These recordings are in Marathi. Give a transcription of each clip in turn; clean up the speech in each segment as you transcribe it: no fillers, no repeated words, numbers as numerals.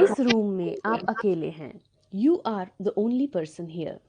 इस रूम में आप अकेले हैं। You are the only person here.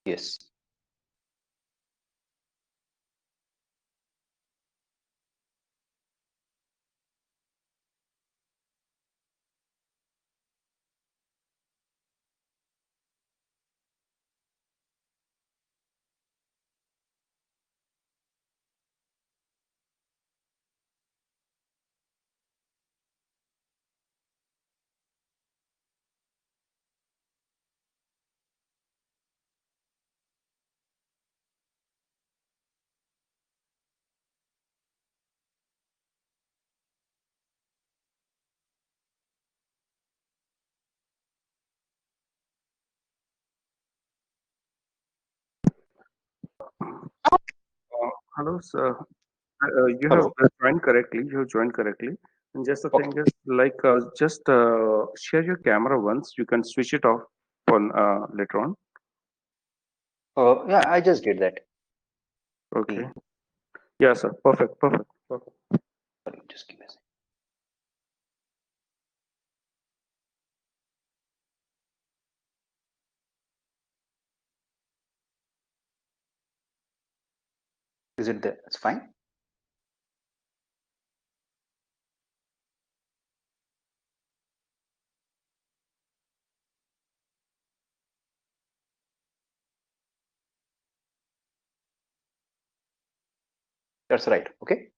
Yes. Hello, sir. You have Hello. joined correctly. You have joined correctly. And just the thing Okay. is, like, just share your camera once. You can switch it off on later on. Yeah, I just did that. Okay. See, Yeah, sir. Perfect. Perfect. Perfect. sorry, just give me a second. Is it there? It's fine. That's right. Okay.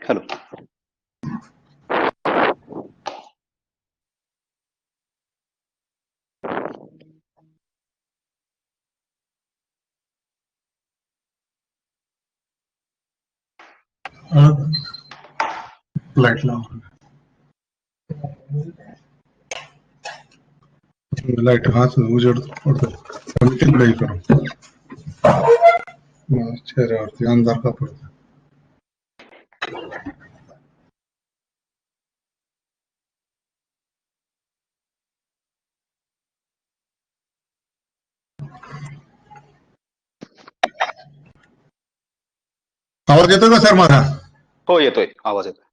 Hello. Light लाओ लाइट हाथ से उजड़ पड़ता है नहीं करो चेहरे और अंदर का पड़ता आवाज येतो का सर माझा हो येतोय आवाज येतोय.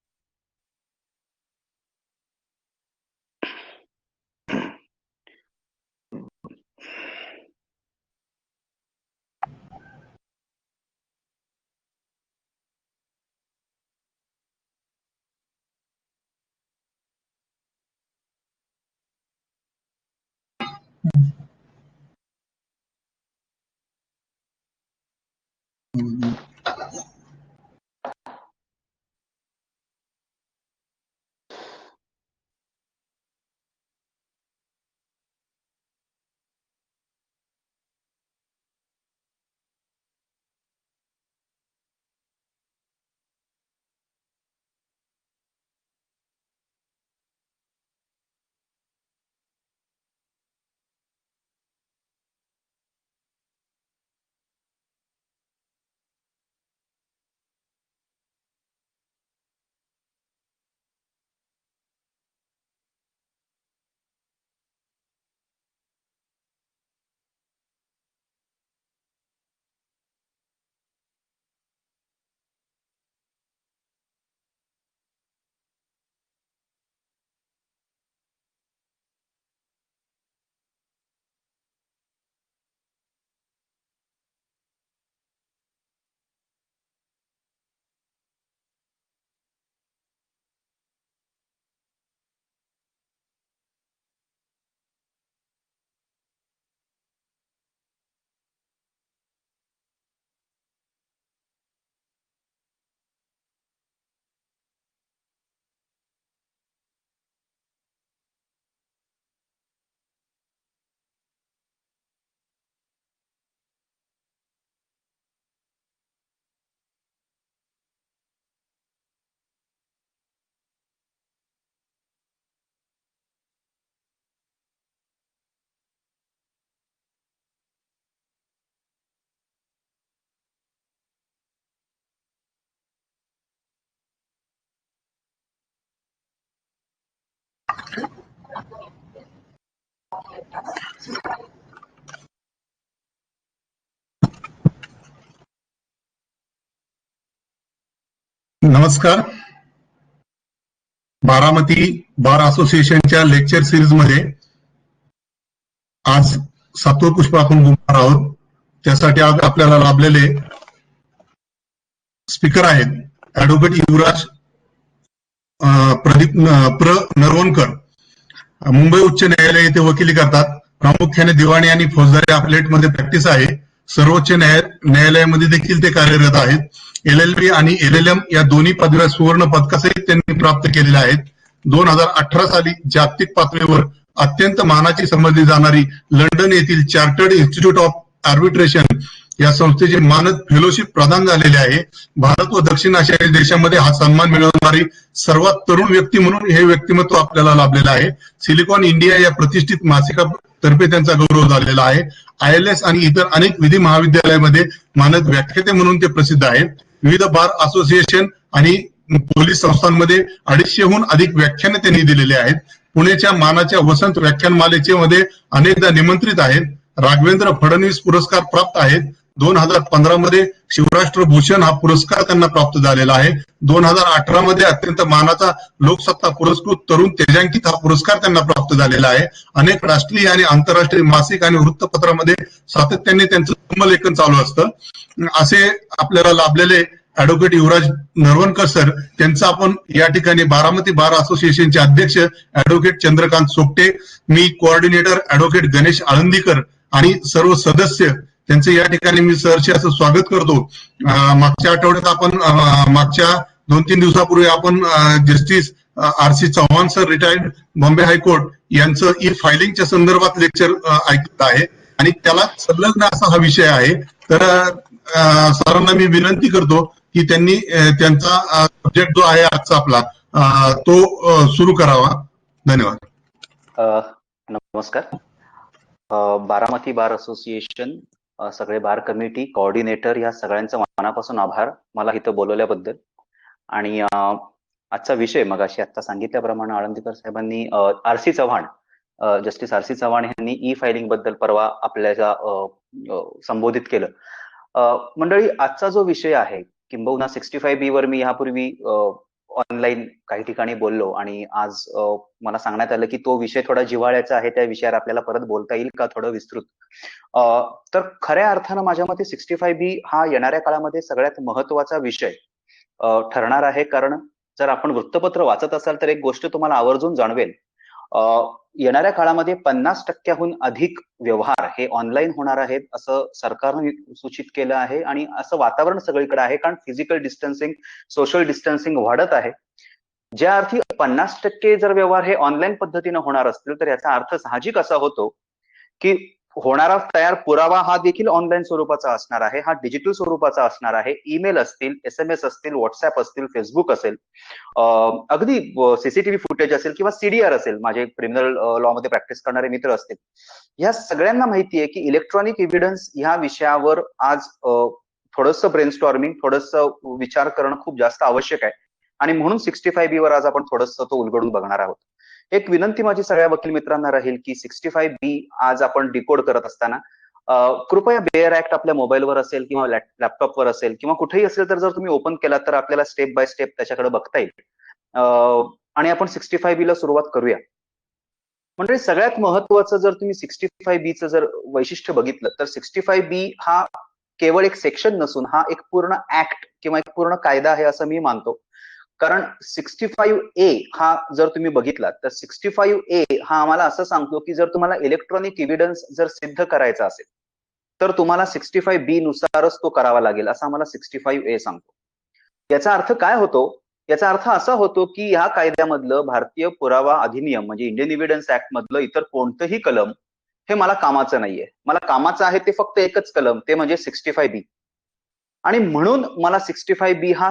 नमस्कार. बारामती बार असोसिएशनच्या लेक्चर सिरीज मध्ये आज 7वं पुष्प आपण गुंफणार आहोत. त्यासाठी आज आपल्याला लाभलेले स्पीकर आहेत ऍडव्होकेट युवराज प्रदीप नरवणकर. मुंबई उच्च न्यायालय येथे वकिली करतात. प्रामुख्याने दिवाणी आणि फौजदारी अपलेटमध्ये प्रॅक्टिस आहे. सर्वोच्च न्यायालयामध्ये देखील ते कार्यरत आहेत. LLB आणि LLM या दोन्ही पदव्या सुवर्ण पदकासहित त्यांनी प्राप्त केलेल्या आहेत. 2018 साली जागतिक पातळीवर अत्यंत मानाची समजली जाणारी लंडन येथील चार्टर्ड इन्स्टिट्यूट ऑफ आर्बिट्रेशन या संस्थेचे मानद फेलोशिप प्रदान झालेले आहे. भारत व दक्षिण आशियाई देशांमध्ये हा सन्मान मिळवणारी सर्वात तरुण व्यक्ती म्हणून हे व्यक्तिमत्व आपल्याला लाभलेलं आहे. सिलिकॉन इंडिया या प्रतिष्ठित मासिकातर्फे त्यांचा गौरव झालेला आहे. ILS आणि इतर अनेक विधी महाविद्यालयामध्ये मानद व्याख्याते म्हणून ते प्रसिद्ध आहेत. विविध बार असोसिएशन आणि पोलीस संस्थांमध्ये 250हून अधिक व्याख्याने त्यांनी दिलेली आहेत. पुण्याच्या मानाच्या वसंत व्याख्यानमालेचे मध्ये अनेकदा निमंत्रित आहेत. राघवेंद्र फडणवीस पुरस्कार प्राप्त आहेत. 2015 मध्ये शिवराष्ट्र भूषण हा पुरस्कार त्यांना प्राप्त झालेला आहे. 2018 मध्ये अत्यंत मानाचा लोकसत्ता पुरस्कृत तरुण तेजांकित हा पुरस्कार त्यांना प्राप्त झालेला आहे. अनेक राष्ट्रीय आणि आंतरराष्ट्रीय मासिक आणि वृत्तपत्रामध्ये सातत्याने त्यांचं समलेखन चालू असतं. असे आपल्याला लाभलेले ऍडव्होकेट युवराज नरवणकर सर, त्यांचं आपण या ठिकाणी बारामती बार असोसिएशनचे अध्यक्ष ऍडव्होकेट चंद्रकांत सोपटे, मी कोऑर्डिनेटर ऍडव्होकेट गणेश आळंदीकर आणि सर्व सदस्य त्यांचे या ठिकाणी मी सहर्ष असं स्वागत करतो. मागच्या आठवड्यात आपण मागच्या 2-3 दिवसापूर्वी आपण justice RC Chavan sir retired Bombay high court यांचं फायलिंगच्या संदर्भात लेक्चर ऐकत आहे आणि त्याला संलग्न असा हा विषय आहे. तर सरांना मी विनंती करतो की त्यांनी त्यांचा सब्जेक्ट जो आहे आजचा आपला तो सुरू करावा. धन्यवाद. नमस्कार. बारामती बार असोसिएशन, सगळे बार कमिटी, कोऑर्डिनेटर या सगळ्यांचं मनापासून आभार मला इथं बोलवल्याबद्दल. आणि आजचा विषय मगाशी आता सांगितल्याप्रमाणे आळंदीकर साहेबांनी RC Chavan, justice RC Chavan यांनी फायलिंग बद्दल परवा आपल्याला संबोधित केलं. मंडळी, आजचा जो विषय आहे किंबहुना 65B वर मी यापूर्वी ऑनलाईन काही ठिकाणी बोललो आणि आज मला सांगण्यात आलं की तो विषय थोडा जिव्हाळ्याचा आहे, त्या विषयावर आपल्याला परत बोलता येईल का थोडं विस्तृत. तर खऱ्या अर्थानं माझ्या मते 65B हा येणाऱ्या काळामध्ये सगळ्यात महत्वाचा विषय ठरणार आहे. कारण जर आपण वृत्तपत्र वाचत असाल तर एक गोष्ट तुम्हाला आवर्जून जाणवेल, येणाऱ्या काळामध्ये 50% अधिक व्यवहार हे ऑनलाईन होणार आहेत असं सरकारने सूचित केलं आहे. आणि असं वातावरण सगळीकडे आहे, कारण फिजिकल डिस्टन्सिंग, सोशल डिस्टन्सिंग वाढत आहे. ज्या अर्थी 50% जर व्यवहार हे ऑनलाईन पद्धतीने होणार असतील तर याचा अर्थ साहजिक असा होतो की होणारा तयार पुरावा हा देखील ऑनलाईन स्वरूपाचा असणार आहे, हा डिजिटल स्वरूपाचा असणार आहे. ईमेल असतील, SMS असतील, व्हॉट्सअप असतील, फेसबुक असेल, अगदी CCTV फुटेज असेल किंवा CDR असेल, माझे क्रिमिनल लॉ मध्ये प्रॅक्टिस करणारे मित्र असतील. या सगळ्यांना माहिती आहे की इलेक्ट्रॉनिक एव्हिडन्स ह्या विषयावर आज थोडंसं ब्रेनस्टॉर्मिंग, थोडंसं विचार करणं खूप जास्त आवश्यक आहे. आणि म्हणून 65B वर आज आपण थोडंसं तो उलगडून बघणार आहोत. एक विनंती माझी सगळ्या वकील मित्रांना राहील की 65B आज आपण डिकोड करत असताना कृपया बेअर ऍक्ट आपल्या मोबाईलवर असेल किंवा लॅपटॉपवर असेल किंवा कुठेही असेल तर जर तुम्ही ओपन केला तर आपल्याला स्टेप बाय स्टेप त्याच्याकडे बघता येईल. आणि आपण 65B ला सुरुवात करूया. म्हणजे सगळ्यात महत्वाचं जर तुम्ही 65B जर वैशिष्ट्य बघितलं तर 65B हा केवळ एक सेक्शन नसून हा एक पूर्ण ऍक्ट किंवा एक पूर्ण कायदा आहे असं मी मानतो. कारण 65A हा जर तुम्ही बघितला तर 65A हा आम्हाला असं सांगतो की जर तुम्हाला इलेक्ट्रॉनिक एव्हिडन्स जर सिद्ध करायचा असेल तर तुम्हाला 65B नुसारच तो करावा लागेल असं आम्हाला 65A सांगतो. याचा अर्थ काय होतो? याचा अर्थ असा होतो की ह्या कायद्यामधलं भारतीय पुरावा अधिनियम म्हणजे इंडियन एव्हिडन्स ऍक्ट मधलं इतर कोणतंही कलम हे मला कामाचं नाहीये. मला कामाचं आहे ते फक्त एकच कलम, ते म्हणजे 65B. आणि म्हणून मला 65B हा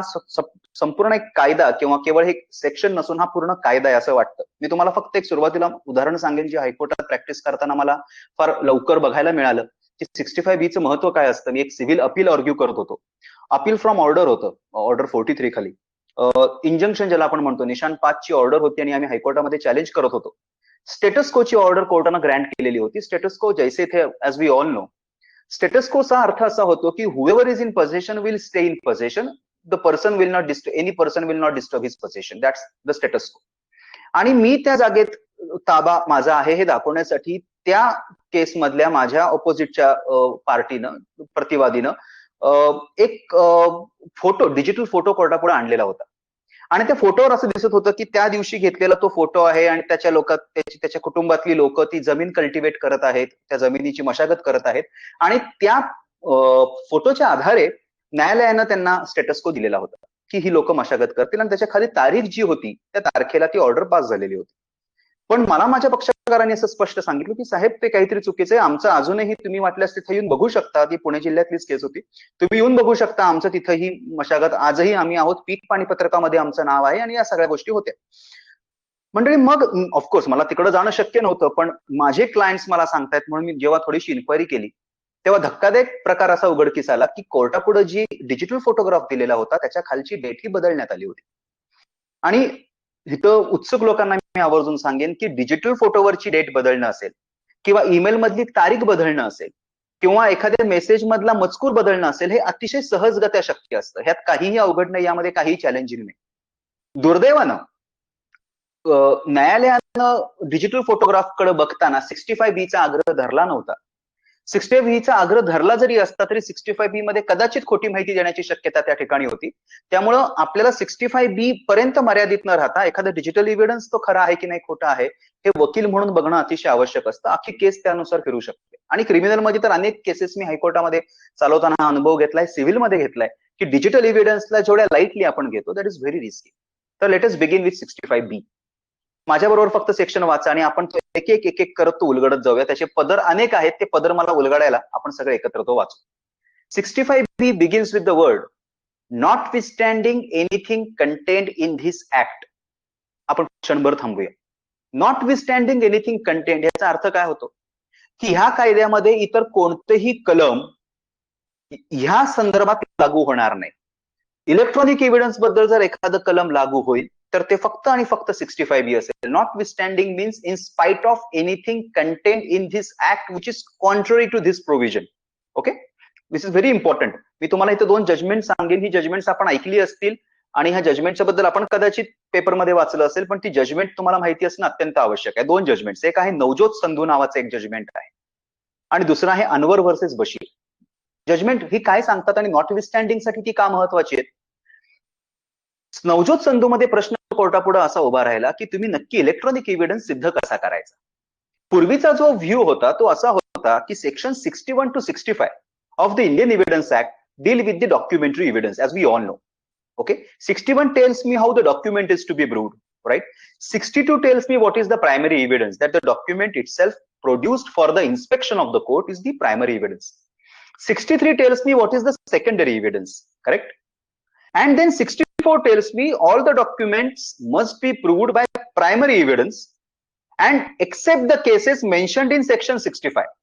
संपूर्ण एक कायदा किंवा केवळ एक सेक्शन नसून हा पूर्ण कायदा आहे असं वाटतं. मी तुम्हाला फक्त एक सुरुवातीला उदाहरण सांगेन जे हायकोर्टात प्रॅक्टिस करताना मला फार लवकर बघायला मिळालं की 65B महत्व काय असतं. मी एक सिव्हिल अपील आर्ग्यू करत होतो. अपील फ्रॉम ऑर्डर होतं, ऑर्डर 43 खाली. इंजंक्शन ज्याला आपण म्हणतो, निशाण 5 ची ऑर्डर होती आणि आम्ही हायकोर्टामध्ये चॅलेंज करत होतो. स्टेटस कोची ऑर्डर कोर्टानं ग्रँट केलेली होती. स्टेटस को जैसे थे as we all know. Status कोचा अर्थ असा होतो की whoever is in possession will stay in possession, the person will not disturb, any person will not disturb his possession. That's the status quo. आणि मी त्या जागेत ताबा माझा आहे हे दाखवण्यासाठी त्या केसमधल्या माझ्या ऑपोजिटच्या पार्टीनं, प्रतिवादीनं एक फोटो, डिजिटल फोटो कोर्टापुढे आणलेला होता. आणि त्या फोटोवर असं दिसत होतं की त्या दिवशी घेतलेला तो फोटो आहे आणि त्याच्या लोकात त्याच्या कुटुंबातली लोक ती जमीन कल्टिवेट करत आहेत, त्या जमिनीची मशागत करत आहेत. आणि त्या फोटोच्या आधारे न्यायालयानं त्यांना स्टेटस को दिलेला होता की ही लोक मशागत करतील, आणि त्याच्या खाली तारीख जी होती त्या तारखेला ती ऑर्डर पास झालेली होती. पण मला माझ्या पक्षकारांनी असं स्पष्ट सांगितलं की साहेब ते काहीतरी चुकीचं आहे, आमचं अजूनही तुम्ही वाटल्यास तिथे येऊन बघू शकता, ती पुणे जिल्ह्यातलीच केस होती, तुम्ही येऊन बघू शकता, आमचं तिथंही मशागत आजही आम्ही आहोत, पीक पाणी पत्रकामध्ये आमचं नाव आहे, आणि या सगळ्या गोष्टी होत्या. मंडळी, मग ऑफकोर्स मला तिकडे जाणं शक्य नव्हतं, पण माझे क्लायंट्स मला सांगतायत म्हणून मी जेव्हा थोडीशी इन्क्वायरी केली तेव्हा धक्कादायक प्रकार असा उघडकीस आला की कोर्टापुढे जी डिजिटल फोटोग्राफ दिलेला होता त्याच्या खालची डेट ही बदलण्यात आली होती. आणि इथं उत्सुक लोकांना मी आवर्जून सांगेन की डिजिटल फोटोवरची डेट बदलणं असेल किंवा ईमेल मधली तारीख बदलणं असेल किंवा एखाद्या मेसेज मधला मजकूर बदलणं असेल, हे अतिशय सहजगत्या शक्य असतं. ह्यात काहीही अवघड नाही, यामध्ये काहीही चॅलेंजिंग नाही. दुर्दैवानं न्यायालयानं डिजिटल फोटोग्राफकडे बघताना 65B चा आग्रह धरला नव्हता. 65B चा आग्रह धरला जरी असता तरी 65B मध्ये कदाचित खोटी माहिती देण्याची शक्यता त्या ठिकाणी होती. त्यामुळं आपल्याला 65B पर्यंत मर्यादित न राहता एखादा डिजिटल एव्हिडन्स तो खरा आहे की नाही, खोटा आहे, हे वकील म्हणून बघणं अतिशय आवश्यक असतं. अख्खी केस त्यानुसार फिरू शकते. आणि क्रिमिनल मध्ये तर अनेक केसेस मी हायकोर्टामध्ये चालवताना हा अनुभव घेतलाय, सिव्हिलमध्ये घेतलाय, की डिजिटल एव्हिडन्सला जेवढ्या लाईटली आपण घेतो दॅट इज व्हेरी रिस्की. तर let us begin with 65B. माझ्याबरोबर फक्त सेक्शन वाचा आणि आपण तो एक एक करत तो उलगडत जाऊया. त्याचे पदर अनेक आहेत, ते पदर मला उलगडायला आपण सगळे एकत्र तो वाचू. 65B begins with the word notwithstanding anything content in this act. आपण क्षणभर थांबूया. नॉटविथस्टँडिंग एनिथिंग कंटेंट याचा अर्थ काय होतो की ह्या कायद्यामध्ये इतर कोणतेही कलम ह्या संदर्भात लागू होणार नाही. इलेक्ट्रॉनिक एव्हिडन्स बद्दल जर एखादं कलम लागू होईल तर ते फक्त आणि फक्त 65B असेल. Notwithstanding means in spite of anything content in this act which is contrary to this provision. Okay, this is very important. मी तुम्हाला इथे 2 जजमेंट सांगेन. ही जजमेंट्स आपण ऐकली असतील आणि ह्या जजमेंटच्या बद्दल आपण कदाचित पेपरमध्ये वाचलं असेल, पण ती जजमेंट तुम्हाला माहिती असणं अत्यंत आवश्यक आहे. 2 जजमेंट्स, एक आहे नवज्योत संधू नावाचं एक जजमेंट आहे आणि दुसरं आहे अनवर व्हर्सेस बशीर. जजमेंट ही काय सांगतात आणि नॉटविथस्टँडिंग साठी ती का महत्वाची आहेत. नवज्योत संधूमध्ये प्रश्न कोर्टापुढे असा उभा राहिला की तुम्ही नक्की इलेक्ट्रॉनिक एव्हिडन्स सिद्ध कसा करायचा. पूर्वीचा जो व्ह्यू होता तो असा होता की section 61 to 65 of the Indian evidence act deal with the documentary evidence as we all know. Okay, 61 tells me how the document is to be proved, right? 62 tells me what is the primary evidence, that the document itself produced for the inspection of the court is the primary evidence. 63 tells me what is the secondary evidence, correct? And then 64 tells me all the documents must be proved by primary evidence and except the cases mentioned in section 65.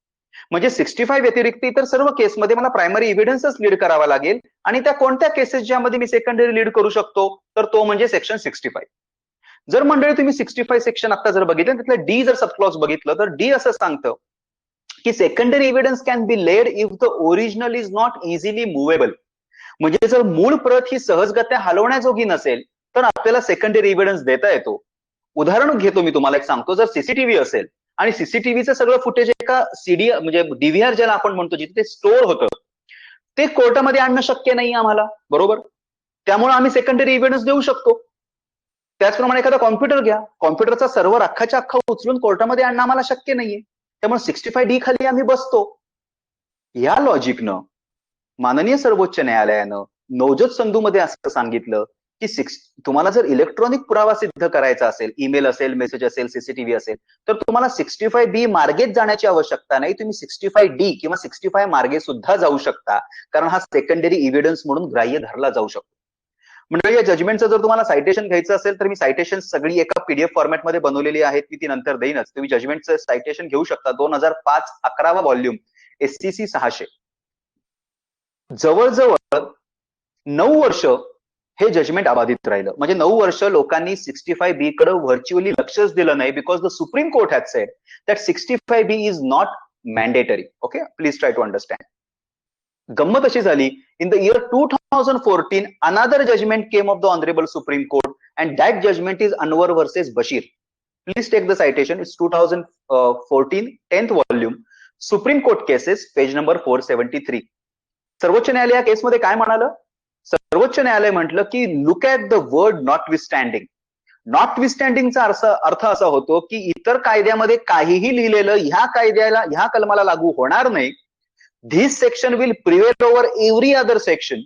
म्हणजे 65 व्यतिरिक्त इतर सर्व केसमध्ये मला प्रायमरी एव्हिडन्सच लीड करावा लागेल. आणि त्या कोणत्या केसेस ज्यामध्ये मी सेकंडरी लीड करू शकतो तर तो म्हणजे सेक्शन 65. जर मंडळी तुम्ही 65 सेक्शन आता जर बघितलं त्यातलं डी जर सबक्लॉज बघितलं तर डी असं सांगतं की secondary evidence can be led if the original is not easily movable. म्हणजे जर मूळ प्रत ही सहजगत्या हलवण्याजोगी नसेल तर आपल्याला सेकंडरी एव्हिडन्स देता येतो. उदाहरण घेतो मी तुम्हाला, एक सांगतो. जर सीसीटीव्ही असेल आणि सीसीटीव्हीचं सगळं फुटेज एका सीडी म्हणजे डीव्हीआर ज्याला आपण म्हणतो जिथे ते स्टोअर होतं, ते कोर्टामध्ये आणणं शक्य नाही आम्हाला, बरोबर. त्यामुळे आम्ही सेकंडरी एव्हिडन्स देऊ शकतो. त्याचप्रमाणे एखादा कॉम्प्युटर घ्या, कॉम्प्युटरचा सर्व्हर अख्खाच्या अख्खा उचलून कोर्टामध्ये आणणं आम्हाला शक्य नाहीये. त्यामुळे 65D खाली आम्ही बसतो. या लॉजिकनं माननीय सर्वोच्च न्यायालयानं नवज्योत संधूमध्ये असं सांगितलं की तुम्हाला जर इलेक्ट्रॉनिक पुरावा सिद्ध करायचा असेल, ईमेल असेल, मेसेज असेल, सीसीटीव्ही असेल, तर तुम्हाला 65B मार्गेच जाण्याची आवश्यकता नाही. तुम्ही 65D किंवा 65 मार्गे सुद्धा जाऊ शकता, कारण हा सेकंडरी एव्हिडन्स म्हणून ग्राह्य धरला जाऊ शकतो. म्हणजे या जजमेंटचं जर तुम्हाला सायटेशन घ्यायचं असेल तर मी सायटेशन सगळी एका पीडीएफ फॉर्मॅटमध्ये बनवलेली आहेत, मी ती नंतर देईनच. तुम्ही जजमेंटचं सायटेशन घेऊ शकता. 2005 11वा व्हॉल्यूम SCC 600. जवळजवळ 9 वर्ष हे जजमेंट अबाधित राहिलं. म्हणजे 9 वर्ष लोकांनी 65B कडे व्हर्च्युअली लक्षच दिलं नाही, because the supreme court has said that 65B is not mandatory. Okay, please try to understand. गंमत अशी झाली, in the year 2014 another judgment came of the honourable supreme court and that judgment is Anvar versus Basheer. Please take the citation. It's 2014 10th volume, supreme court cases, page number 473. सर्वोच्च न्यायालय या केसमध्ये काय म्हणालं? सर्वोच्च न्यायालय म्हटलं की look at the word notwithstanding. नॉट विथस्टँडिंगचा अर्थ असा होतो की इतर कायद्यामध्ये काहीही लिहिलेलं ह्या कलमाला लागू होणार नाही. This section will prevail over every other section,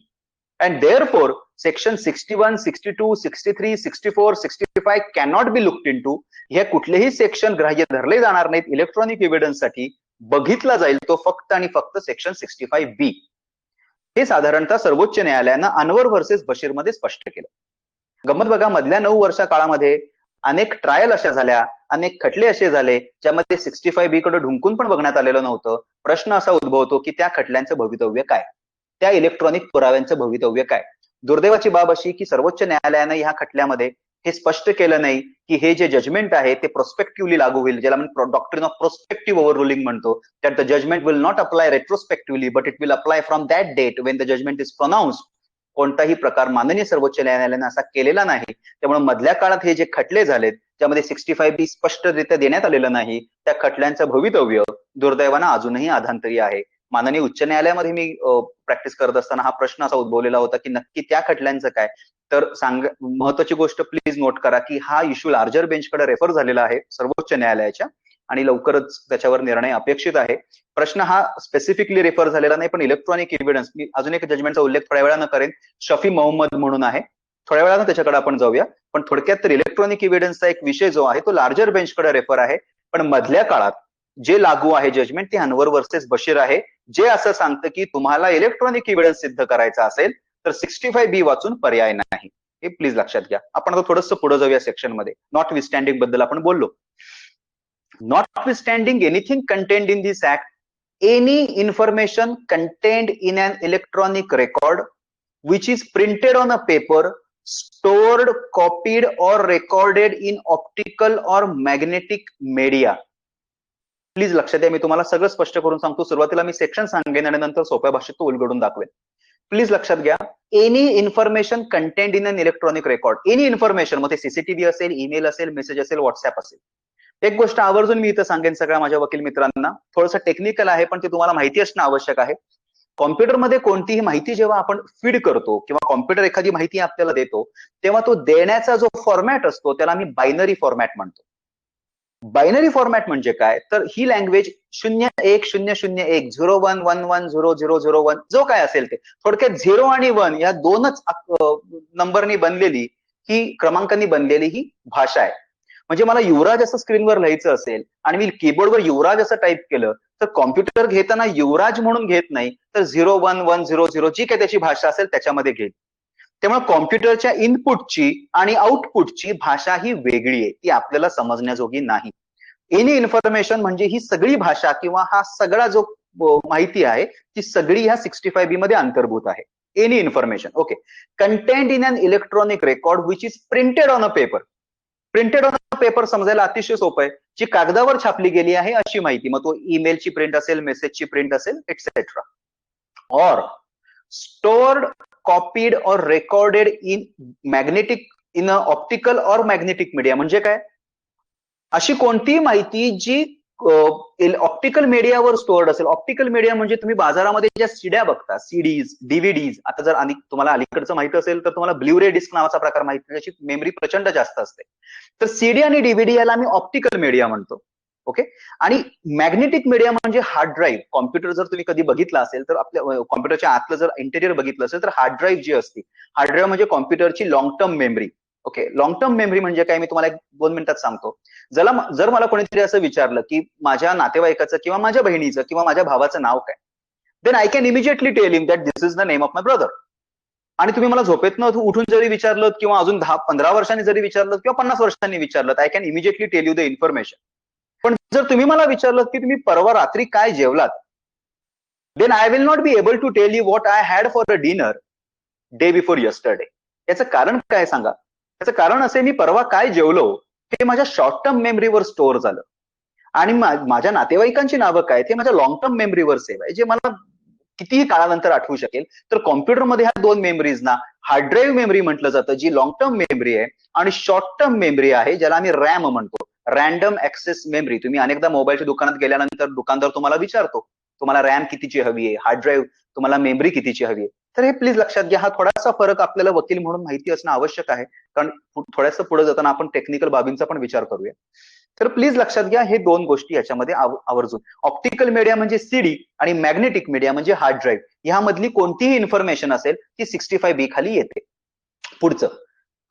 and therefore section 61, 62, 63, 64, 65 cannot be looked into. हे कुठलेही सेक्शन ग्राह्य धरले जाणार नाहीत इलेक्ट्रॉनिक एव्हिडन्स साठी. बघितला जाईल तो फक्त आणि फक्त सेक्शन 65B. हे साधारणतः सर्वोच्च न्यायालयानं अनवर व्हर्सेस बशीर मध्ये स्पष्ट केलं. गंमत बघा, मधल्या 9 वर्षा काळामध्ये अनेक ट्रायल अशा झाल्या, अनेक खटले असे झाले ज्यामध्ये 65B कडे ढुंकून पण बघण्यात आलेलं नव्हतं. प्रश्न असा उद्भवतो की त्या खटल्यांचं भवितव्य काय, त्या इलेक्ट्रॉनिक पुराव्यांचं भवितव्य काय. दुर्दैवाची बाब अशी की सर्वोच्च न्यायालयानं ह्या खटल्यामध्ये हे स्पष्ट केलं नाही की हे जे जजमेंट आहे ते प्रोस्पेक्टिव्हली लागू होईल, ज्याला आपण doctrine of prospective overruling म्हणतो. That the judgment will not apply retrospectively but it will apply from that date when the judgment is pronounced. कोणताही प्रकार माननीय सर्वोच्च न्यायालयानं असा केलेला नाही. त्यामुळे मधल्या काळात हे जे खटले झालेत ज्यामध्ये 65B स्पष्टरित्या देण्यात आलेलं नाही, त्या खटल्यांचं भवितव्य दुर्दैवानं अजूनही अधांतरी आहे. माननीय उच्च न्यायालयामध्ये मी प्रॅक्टिस करत असताना हा प्रश्न असा उद्भवलेला होता की नक्की त्या खटल्यांचं काय. तर महत्वाची गोष्ट प्लीज नोट करा की हा इश्यू लार्जर बेंचकडे रेफर झालेला आहे सर्वोच्च न्यायालयाच्या, आणि लवकरच त्याच्यावर निर्णय अपेक्षित आहे. प्रश्न हा स्पेसिफिकली रेफर झालेला नाही, पण इलेक्ट्रॉनिक एव्हिडन्स, मी अजून एक जजमेंटचा उल्लेख थोड्या वेळानं करेन, शफी मोहम्मद म्हणून आहे, थोड्या वेळानं त्याच्याकडे आपण जाऊया. पण थोडक्यात तर इलेक्ट्रॉनिक एव्हिडन्सचा एक विषय जो आहे तो लार्जर बेंचकडे रेफर आहे. पण मधल्या काळात जे लागू आहे जजमेंट ते अनवर वर्सेस बशीर आहे, जे असं सांगतं की तुम्हाला इलेक्ट्रॉनिक एव्हिडन्स सिद्ध करायचा असेल तर 65B वाचून पर्याय नाही. हे प्लीज लक्षात घ्या. आपण आता थोडंसं पुढे जाऊया सेक्शन मध्ये. नॉट विथस्टँडिंग बद्दल आपण बोललो. Notwithstanding anything contained in this act, any information contained in an electronic record which is printed on a paper, stored, copied or recorded in optical or magnetic media. Please लक्षात द्या, मी तुम्हाला सगळं स्पष्ट करून सांगतो. सुरुवातीला मी सेक्शन सांगेन आणि नंतर सोप्या भाषेत तो उलगडून दाखवेन. प्लीज लक्षात घ्या, any information contained in an electronic record. Any information, मग ते सीसीटीव्ही असेल, ईमेल असेल, मेसेज असेल, व्हॉट्सअप असेल. एक गोष्ट आवर्जून मी इथं सांगेन सगळ्या माझ्या वकील मित्रांना, थोडंसं टेक्निकल आहे पण ते तुम्हाला माहिती असणं आवश्यक आहे. कॉम्प्युटरमध्ये कोणतीही माहिती जेव्हा आपण फीड करतो किंवा कॉम्प्युटर एखादी माहिती आपल्याला देतो, तेव्हा तो देण्याचा जो फॉर्मॅट असतो त्याला आम्ही बायनरी फॉर्मॅट म्हणतो. बायनरी फॉर्मॅट म्हणजे काय, तर ही लँग्वेज 010010 0111000001 जो काय असेल ते, थोडक्यात 0 आणि 1 या दोनच नंबरनी बनलेली ही, क्रमांकांनी बनलेली ही भाषा आहे. म्हणजे मला युवराज असं स्क्रीनवर लिहायचं असेल आणि मी कीबोर्डवर युवराज असं टाईप केलं तर कॉम्प्युटर घेताना युवराज म्हणून घेत नाही, तर 011100 जी काय त्याची भाषा असेल त्याच्यामध्ये घेईल. त्यामुळे कॉम्प्युटरच्या इनपुटची आणि आउटपुटची भाषा ही वेगळी आहे, ती आपल्याला समजण्याजोगी नाही. एनी इन्फॉर्मेशन म्हणजे ही सगळी भाषा किंवा हा सगळा जो माहिती आहे ती सगळी ह्या 65B मध्ये अंतर्भूत आहे. Any information, okay, content in an electronic record which is printed on a paper. Printed on a paper समजायला अतिशय सोपं आहे, जी कागदावर छापली गेली आहे अशी माहिती, मग तो ईमेलची प्रिंट असेल, मेसेजची प्रिंट असेल, एक्सेट्रा. और स्टोर्ड, कॉपीड और recorded in optical or magnetic media. म्हणजे काय, अशी कोणतीही माहिती जी ऑप्टिकल मीडियावर स्टोअर्ड असेल. ऑप्टिकल मीडिया म्हणजे तुम्ही बाजारामध्ये ज्या सीड्या बघता, सीडीज, डीव्हीडीज, आता जर तुम्हाला अलीकडचं माहिती असेल तर तुम्हाला ब्ल्यूरे डिस्क नावाचा प्रकार माहिती, त्याची मेमरी प्रचंड जास्त असते. तर सीडी आणि डीव्हीडी याला आम्ही ऑप्टिकल मीडिया म्हणतो. ओके, आणि मॅग्नेटिक मीडिया म्हणजे हार्ड ड्राईव्ह. कॉम्प्युटर जर तुम्ही कधी बघितला असेल तर आपल्या कॉम्प्युटरच्या आतलं जर इंटेरियर बघितलं असेल तर हार्ड ड्राईव्ह जी असते, हार्ड ड्राईव्ह म्हणजे कॉम्प्युटरची long term memory. Okay, long term memory म्हणजे काय मी तुम्हाला 2 मिनिटात सांगतो. जर मला कोणीतरी असं विचारलं की माझ्या नातेवाईकाचं किंवा माझ्या बहिणीचं किंवा माझ्या भावाचं नाव काय, then I can immediately tell him that this is the name of my brother. आणि तुम्ही मला झोपेतनं उठून जरी विचारलं किंवा अजून 10-15 वर्षांनी जरी विचारलं किंवा 50 वर्षांनी विचारलं, I can immediately tell you the information. पण जर तुम्ही मला विचारलं की तुम्ही परवा रात्री काय जेवलात, then I will not be able to tell you what I had for a dinner day before yesterday. याचं कारण काय सांगा? त्याचं कारण असे, मी परवा काय जेवलो हे माझ्या शॉर्ट टर्म मेमरीवर स्टोअर झालं, आणि माझ्या नातेवाईकांची नावं काय ते माझ्या लॉंग टर्म मेमरीवर सेव्ह आहे, जे मला कितीही काळानंतर आठवू शकेल. तर कॉम्प्युटरमध्ये ह्या दोन मेमरीजना हार्ड ड्राईव्ह मेमरी म्हटलं जातं, जी लॉंग टर्म मेमरी आहे, आणि शॉर्ट टर्म मेमरी आहे ज्याला आम्ही रॅम म्हणतो, रॅन्डम ऍक्सेस मेमरी. तुम्ही अनेकदा मोबाईलच्या दुकानात गेल्यानंतर दुकानदार तुम्हाला विचारतो, तुम्हाला रॅम कितीची हवी आहे, हार्ड ड्राईव्ह तुम्हाला मेमरी कितीची हवी आहे. तर हे प्लीज लक्षात घ्या, हा थोडासा फरक आपल्याला वकील म्हणून माहिती असणं आवश्यक आहे, कारण थोडंसं पुढे जाताना आपण टेक्निकल बाबींचा पण विचार करूया. तर प्लीज लक्षात घ्या, हे दोन गोष्टी याच्यामध्ये आवर्जून. ऑप्टिकल मीडिया म्हणजे सीडी आणि मॅग्नेटिक मीडिया म्हणजे हार्ड ड्राईव्ह, ह्यामधली कोणतीही इन्फॉर्मेशन असेल ती 65B खाली येते. पुढचं,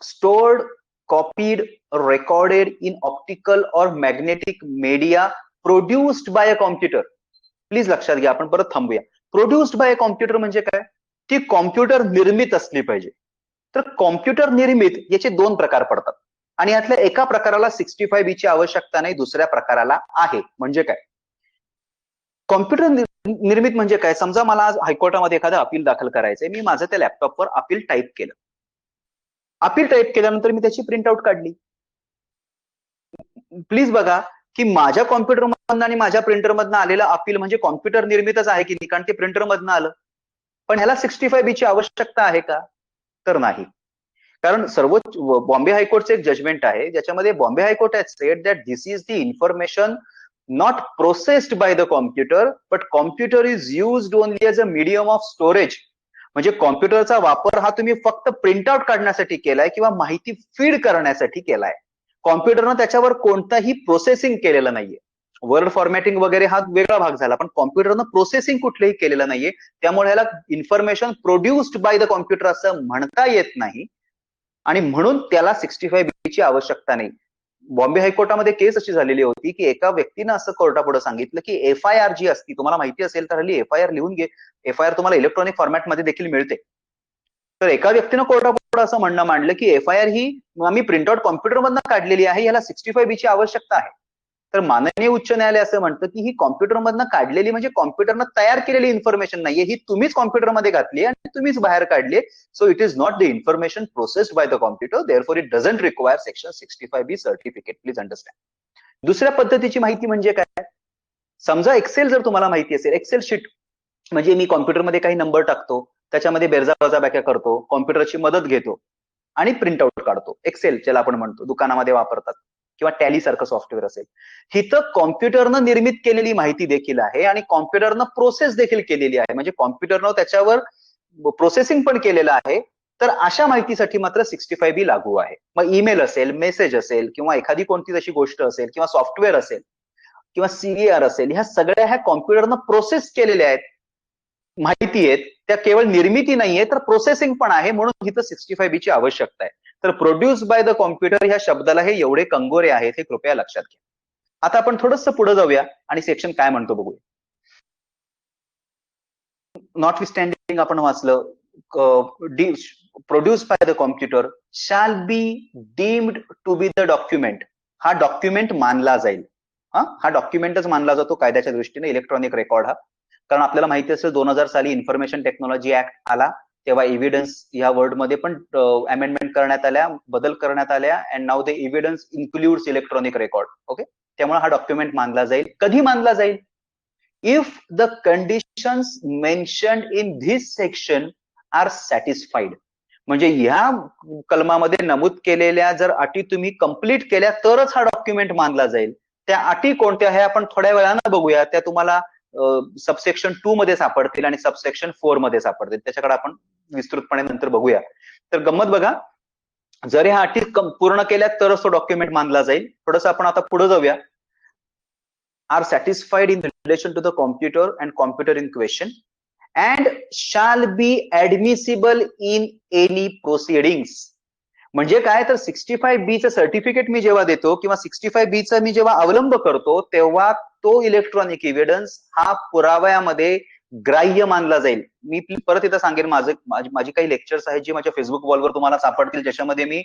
stored, copied, recorded in optical or magnetic media produced by a computer. Please लक्षात घ्या, आपण परत थांबूया. प्रोड्युस्ड बाय अ कॉम्प्युटर म्हणजे काय? ती कॉम्प्युटर निर्मित असली पाहिजे. तर कॉम्प्युटर निर्मित याचे दोन प्रकार पडतात, आणि यातल्या एका प्रकाराला 65B ची आवश्यकता नाही, दुसऱ्या प्रकाराला आहे. म्हणजे काय? कॉम्प्युटर निर्मित म्हणजे काय? समजा मला आज हायकोर्टामध्ये एखादं अपील दाखल करायचंय, मी माझं त्या लॅपटॉपवर अपील टाईप केलं. अपील टाईप केल्यानंतर मी त्याची प्रिंट आउट काढली. प्लीज बघा की माझ्या कॉम्प्युटरमधनं आणि माझ्या प्रिंटरमधनं आलेलं अपील म्हणजे कॉम्प्युटर निर्मितच आहे की नाही, कारण ते प्रिंटरमधनं आलं. पण ह्याला 65B ची आवश्यकता आहे का? तर नाही. कारण सर्वोच्च बॉम्बे हायकोर्टचं एक जजमेंट आहे, ज्याच्यामध्ये Bombay High Court has said that this is the information not processed bye the computer, but computer is used only as a medium of storage. म्हणजे कॉम्प्युटरचा वापर हा तुम्ही फक्त प्रिंटआउट काढण्यासाठी केलाय किंवा माहिती फीड करण्यासाठी केलाय. कॉम्प्युटरनं त्याच्यावर कोणताही प्रोसेसिंग केलेलं नाहीये. वर्ड फॉर्मॅटिंग वगैरे हा वेगळा भाग झाला, पण कॉम्प्युटरनं प्रोसेसिंग कुठलेही केलेलं नाहीये. त्यामुळे ह्याला information produced by the computer असं म्हणता येत नाही, आणि म्हणून त्याला 65B ची आवश्यकता नाही. बॉम्बे हायकोर्टामध्ये केस अशी झालेली होती की एका व्यक्तीनं असं कोर्टापुढे सांगितलं की FIR जी असती, तुम्हाला माहिती असेल तर हल्ली FIR लिहून घे, FIR तुम्हाला इलेक्ट्रॉनिक फॉर्मॅटमध्ये देखील मिळते. तर एका व्यक्तीनं कोर्टापुढे असं म्हणणं मांडलं की FIR ही आम्ही प्रिंटआउट कॉम्प्युटरमधनं काढलेली आहे, याला 65B ची आवश्यकता आहे. तर माननीय उच्च न्यायालय असं म्हणतं की ही कॉम्प्युटरमधनं काढलेली म्हणजे कॉम्प्युटरनं तयार केलेली इन्फॉर्मेशन नाहीये, ही तुम्हीच कॉम्प्युटरमध्ये घातली आणि तुम्हीच बाहेर काढली. So it is not the information processed bye the computer, therefore it doesn't require section 65B certificate. Please understand. दुसऱ्या पद्धतीची माहिती म्हणजे काय? समजा एक्सेल जर तुम्हाला माहिती असेल, एक्सेल शीट म्हणजे मी कॉम्प्युटरमध्ये काही नंबर टाकतो, त्याच्यामध्ये बेरजा वजाबाक्या करतो, कॉम्प्युटरची मदत घेतो आणि प्रिंट आउट काढतो. एक्सेल ज्याला आपण म्हणतो, दुकानामध्ये वापरतात, किंवा टॅली सारखं सॉफ्टवेअर असेल. हिथं कॉम्प्युटरनं निर्मित केलेली माहिती देखील आहे आणि कॉम्प्युटरनं प्रोसेस देखील केलेली आहे, म्हणजे कॉम्प्युटरनं त्याच्यावर प्रोसेसिंग पण केलेलं आहे. तर अशा माहितीसाठी मात्र 65B लागू आहे. मग ईमेल असेल, मेसेज असेल, किंवा एखादी कोणती तशी गोष्ट असेल, किंवा सॉफ्टवेअर असेल, किंवा CVR असेल, ह्या सगळ्या ह्या कॉम्प्युटरनं प्रोसेस केलेल्या आहेत, माहिती आहेत. त्या केवळ निर्मिती नाहीये तर प्रोसेसिंग पण आहे, म्हणून इथं 65B ची आवश्यकता आहे. तर प्रोड्यूस बाय द कॉम्प्युटर ह्या शब्दाला हे एवढे कंगोरे आहेत, हे कृपया लक्षात घ्या. आता आपण थोडंसं पुढे जाऊया आणि सेक्शन काय म्हणतो बघूया. नॉट विस्टँडिंग आपण वाचलं, produce by the computer shall be deemed to be the document. हा डॉक्युमेंट मानला जाईल. हा डॉक्युमेंटच मानला जातो कायद्याच्या दृष्टीने, इलेक्ट्रॉनिक रेकॉर्ड हा. कारण आपल्याला माहिती असेल 2000 साली इन्फॉर्मेशन टेक्नॉलॉजी ऍक्ट आला, तेव्हा एव्हिडन्स या वर्डमध्ये पण अमेंडमेंट करण्यात आल्या, बदल करण्यात आल्या, and now the evidence includes electronic record. Okay, त्यामुळे हा डॉक्युमेंट मानला जाईल. कधी मानला जाईल? If the conditions mentioned in this section are satisfied. म्हणजे ह्या कलमामध्ये नमूद केलेल्या जर अटी तुम्ही कंप्लीट केल्या तरच हा डॉक्युमेंट मानला जाईल. त्या अटी कोणत्या हे आपण थोड्या वेळानं बघूया. त्या तुम्हाला सबसेक्शन 2 मध्ये सापडतील आणि सबसेक्शन 4 मध्ये सापडतील. त्याच्याकडे आपण विस्तृतपणे नंतर बघूया. तर गंमत बघा, जर ह्या अटी पूर्ण केल्या तरच तो डॉक्युमेंट मानला जाईल. थोडंसं आपण आता पुढे जाऊया. Are satisfied in relation to the computer and computer in question and shall be admissible in any proceedings. म्हणजे काय? तर 65B चं सर्टिफिकेट मी जेव्हा देतो किंवा 65B चा मी जेव्हा अवलंब करतो, तेव्हा तो इलेक्ट्रॉनिक एव्हिडन्स हा पुराव्यामध्ये ग्राह्य मानला जाईल. मी परत इथं सांगेन, माझी काही लेक्चर्स आहेत जी माझ्या फेसबुक वॉलवर तुम्हाला सापडतील, ज्याच्यामध्ये मी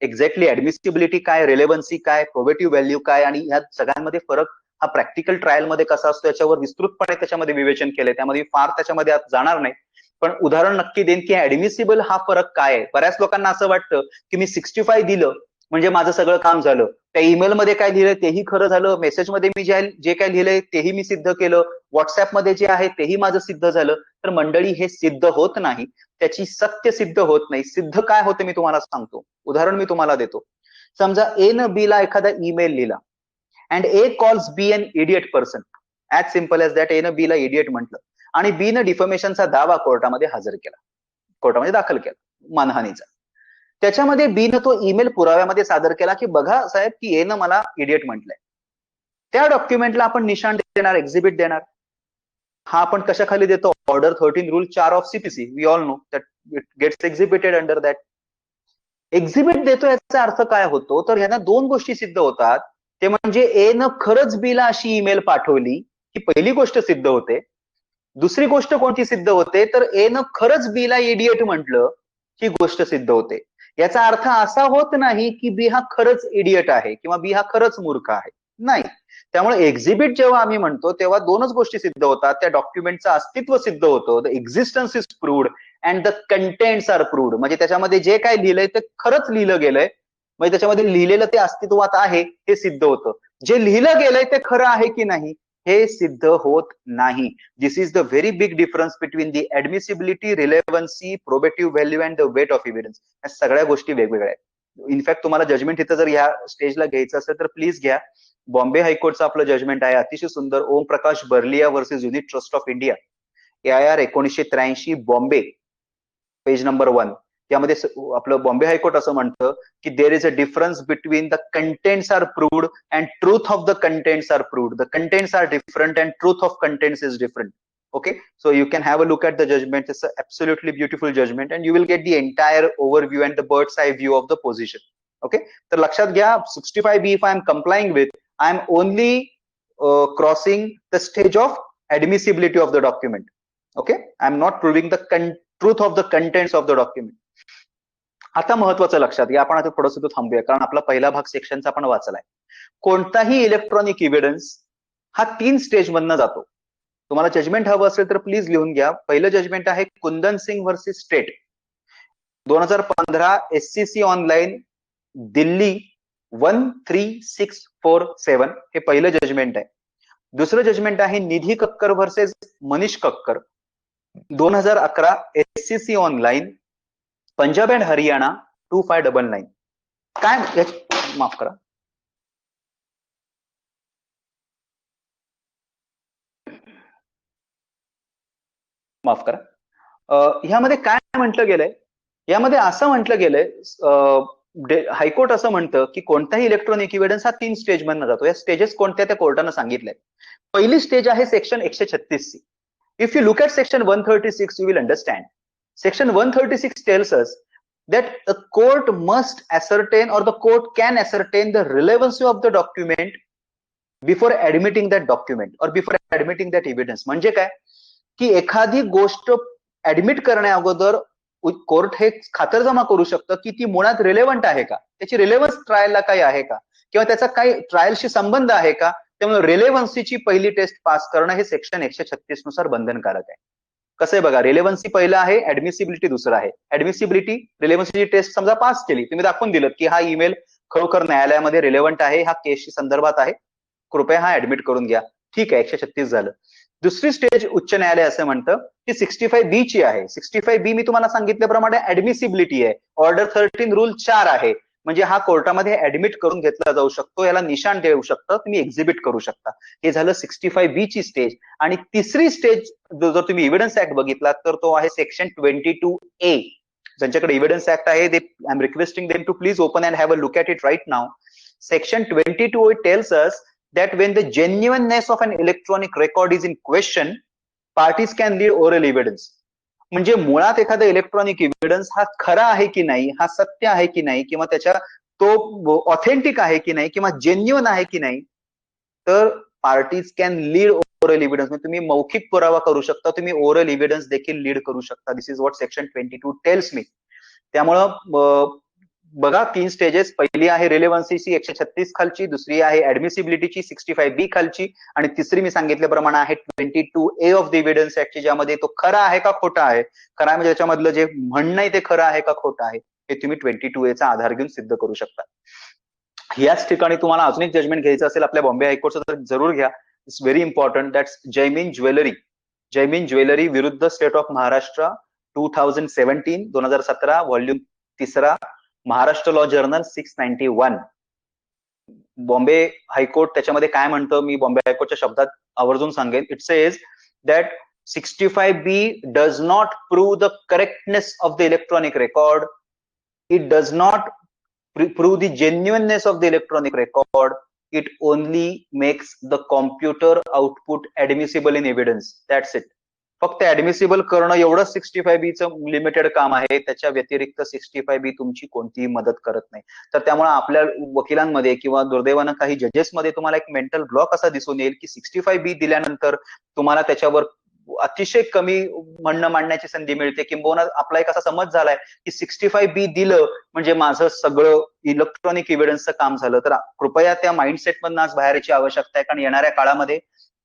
एक्झॅक्टली ऍडमिसिबिलिटी काय, रिलेव्हन्सी काय, प्रोबेटिव्ह व्हॅल्यू काय आणि ह्या सगळ्यांमध्ये फरक हा प्रॅक्टिकल ट्रायल मध्ये कसा असतो याच्यावर विस्तृतपणे त्याच्यामध्ये विवेचन केलंय. त्यामध्ये फार त्याच्यामध्ये जाणार नाही. पण उदाहरण नक्की देईन की ऍडमिसिबल हा फरक काय आहे. बऱ्याच लोकांना असं वाटतं की मी 65 दिलं म्हणजे माझं सगळं काम झालं. त्या ईमेलमध्ये काय लिहिलंय तेही खरं झालं, मेसेजमध्ये मी जे काय लिहिलंय तेही मी सिद्ध केलं, व्हॉट्सअपमध्ये जे आहे तेही माझं सिद्ध झालं. तर मंडळी हे सिद्ध होत नाही, त्याची सत्य सिद्ध होत नाही. सिद्ध काय होतं मी तुम्हाला सांगतो. उदाहरण मी तुम्हाला देतो. समजा ए न बी ला एखादा ईमेल लिहिला and A calls B an idiot person. As simple as that. A न बी ला इडियट म्हटलं आणि बी न डिफॉर्मेशनचा दावा कोर्टामध्ये हजर केला, कोर्टामध्ये दाखल केला मानहानीचा. त्याच्यामध्ये बी न तो ईमेल पुराव्यामध्ये सादर केला की बघा साहेब की ए न मला इडियट म्हटलंय. त्या डॉक्युमेंटला आपण निशाण देणार, एक्झिबिट देणार. हा आपण कशाखाली देतो? Order 13 rule 4 of CPC. We all know that it gets exhibited under that. Exhibit देतो याचा अर्थ काय होतो? तर ह्यांना दोन गोष्टी सिद्ध होतात. ते म्हणजे ए न खरंच बी ला अशी ईमेल पाठवली ही पहिली गोष्ट सिद्ध होते. दुसरी गोष्ट कोणती सिद्ध होते? तर ए न खरंच बी ला इडियट म्हटलं ही गोष्ट सिद्ध होते. याचा अर्थ असा होत नाही की बी हा खरंच इडियट आहे किंवा बी हा खरंच मूर्ख आहे, नाही. त्यामुळे एक्झिबिट जेव्हा आम्ही म्हणतो तेव्हा दोनच गोष्टी सिद्ध होतात. त्या डॉक्युमेंटचं अस्तित्व सिद्ध होतं, the existence is proved and the contents are proved. म्हणजे त्याच्यामध्ये जे काय लिहिलंय ते खरंच लिहिलं गेलंय, म्हणजे त्याच्यामध्ये लिहिलेलं ते अस्तित्वात आहे हे सिद्ध होतं. जे लिहिलं गेलंय ते खरं आहे की नाही हे सिद्ध होत नाही. This is the very big difference between the admissibility, relevancy, probative value and the weight of evidence. या सगळ्या गोष्टी वेगवेगळ्या आहेत. इनफॅक्ट तुम्हाला जजमेंट इथं जर या स्टेजला घ्यायचं असेल तर प्लीज घ्या. बॉम्बे हायकोर्टचं आपलं जजमेंट आहे, अतिशय सुंदर. Om Prakash Barlia versus unit trust of India, AIR 1983, Bombay, page number 1. त्यामध्ये आपलं बॉम्बे हायकोर्ट असं म्हणतं की there is a difference between the contents are proved and truth of the contents are proved. The contents are different and truth of contents is different. Okay, so you can have a look at the judgment. It's an absolutely beautiful judgment and you will get the entire overview and the bird's eye view of the position. Okay, तर लक्षात घ्या 65B if I am complying with, I am only crossing the stage of admissibility of the document. Okay, I am not proving the truth of the contents of the document. आता महत्वाचं लक्षात घ्या. आपण आता थोडंसं थांबूया कारण आपला पहिला भाग सेक्शनचा आपण वाचलाय. कोणताही इलेक्ट्रॉनिक एव्हिडन्स हा 3 स्टेज मधनं जातो. तुम्हाला जजमेंट हवं असेल तर प्लीज लिहून घ्या. पहिलं जजमेंट आहे Kundan Singh versus state, 2015, SCC online, Delhi 13647. हे पहिलं जजमेंट आहे. दुसरं जजमेंट आहे Nidhi Kakkar versus Manish Kakkar, 2011, SCC online, Punjab and Haryana 2599. काय माफ करा, माफ करा. ह्यामध्ये काय म्हटलं गेलंय? यामध्ये असं म्हटलं गेलंय, हायकोर्ट असं म्हणतं की कोणताही इलेक्ट्रॉनिक एव्हिडन्स हा 3 स्टेज मधनं जातो. या स्टेजेस कोणत्या त्या कोर्टानं सांगितलंय. पहिली स्टेज आहे section 136C. If you look at section 136 you will understand. Section 136 tails us that a court must ascertain or the court can ascertain the relevancy of the document before admitting that document or before admitting that evidence. म्हणजे काय की एखादी गोष्ट ऍडमिट करण्या अगोदर कोर्ट हे खातरजमा करू शकतं की ती मुळात रिलेव्हंट आहे का, त्याची रिलेव्हन्स ट्रायलला काही आहे का किंवा त्याचा काही ट्रायलशी संबंध आहे का. त्यामुळे रिलेव्हन्सीची पहिली टेस्ट पास करणं हे सेक्शन 136 नुसार बंधनकारक आहे. कसं आहे बघा, रिलेव्हन्सी पहिलं आहे, ऍडमिसिबिलिटी दुसरं आहे. ऍडमिसिबिलिटी, रिलेव्हन्सीची टेस्ट समजा पास केली, तुम्ही दाखवून दिलं की हा ईमेल खरोखर न्यायालयामध्ये रिलेव्हंट आहे, हा केसशी संदर्भात आहे, कृपया हा ऍडमिट करून घ्या. ठीक आहे, 136 झालं. दुसरी स्टेज उच्च न्यायालय असं म्हणतं की 65B ची आहे. 65B मी तुम्हाला सांगितल्याप्रमाणे ऍडमिसिबिलिटी आहे, ऑर्डर 13 रूल 4 आहे. म्हणजे हा कोर्टामध्ये ऍडमिट करून घेतला जाऊ शकतो, याला निशाण देऊ शकतं, तुम्ही एक्झिबिट करू शकता. हे झालं 65B ची स्टेज. आणि तिसरी स्टेज जर तुम्ही एव्हिडन्स ऍक्ट बघितला तर तो आहे सेक्शन 22A. ज्यांच्याकडे एव्हिडन्स ऍक्ट आहे they I am requesting them to please open and have a look at it right now. Section 22A tells us that when the genuineness of an electronic record is in question, parties can lead oral evidence. म्हणजे मुळात एखादा इलेक्ट्रॉनिक एव्हिडन्स हा खरा आहे की नाही, हा सत्य आहे की नाही, किंवा त्याच्या तो ऑथेंटिक आहे की नाही, किंवा जेन्युइन आहे की नाही, तर parties can lead oral evidence. म्हणजे तुम्ही मौखिक पुरावा करू शकता, तुम्ही ओरल एव्हिडन्स देखील लीड करू शकता. This is what section 22 tells me. त्यामुळं बघा 3 स्टेजेस. पहिली आहे रिलेव्हन्सीची 136 खालची, दुसरी आहे ऍडमिसिबिलिटीची 65B खालची, आणि तिसरी मी सांगितल्याप्रमाणे आहे 22A ऑफ द एव्हिडन्स ऍक्टची, ज्यामध्ये तो खरा आहे का खोटा आहे. खरा म्हणजे त्याच्यामधलं जे म्हणणं आहे ते खरं आहे का खोटं आहे हे तुम्ही 22A चा आधार घेऊन सिद्ध करू शकता. याच ठिकाणी तुम्हाला अजून एक जजमेंट घ्यायचं असेल आपल्या बॉम्बे हायकोर्टचं तर जरूर घ्या. It's very important. That's Jaymin jewellery विरुद्ध state of Maharashtra 2017 volume 3, Maharashtra law journal 691. Bombay high court त्याच्यामध्ये काय म्हणतं मी बॉम्बे हायकोर्टच्या शब्दात आवर्जून सांगेन. It says that 65B does not prove the correctness of the electronic record. It does not prove the genuineness of the electronic record. It only makes the computer output admissible in evidence. That's it. फक्त ऍडमिसिबल करणं एवढंच 65B चं लिमिटेड काम आहे. त्याच्या व्यतिरिक्त 65B तुमची कोणतीही मदत करत नाही. तर त्यामुळे आपल्या वकिलांमध्ये किंवा दुर्दैवानं काही जजेसमध्ये तुम्हाला एक मेंटल ब्लॉक असा दिसून येईल की 65B दिल्यानंतर तुम्हाला त्याच्यावर अतिशय कमी म्हणणं मांडण्याची संधी मिळते. किंबहुना आपला एक असा समज झालाय की 65B दिलं म्हणजे माझं सगळं इलेक्ट्रॉनिक एव्हिडन्सचं काम झालं. तर कृपया त्या माइंडसेटमधून आज बाहेर यायची आवश्यकता आहे, कारण येणाऱ्या काळामध्ये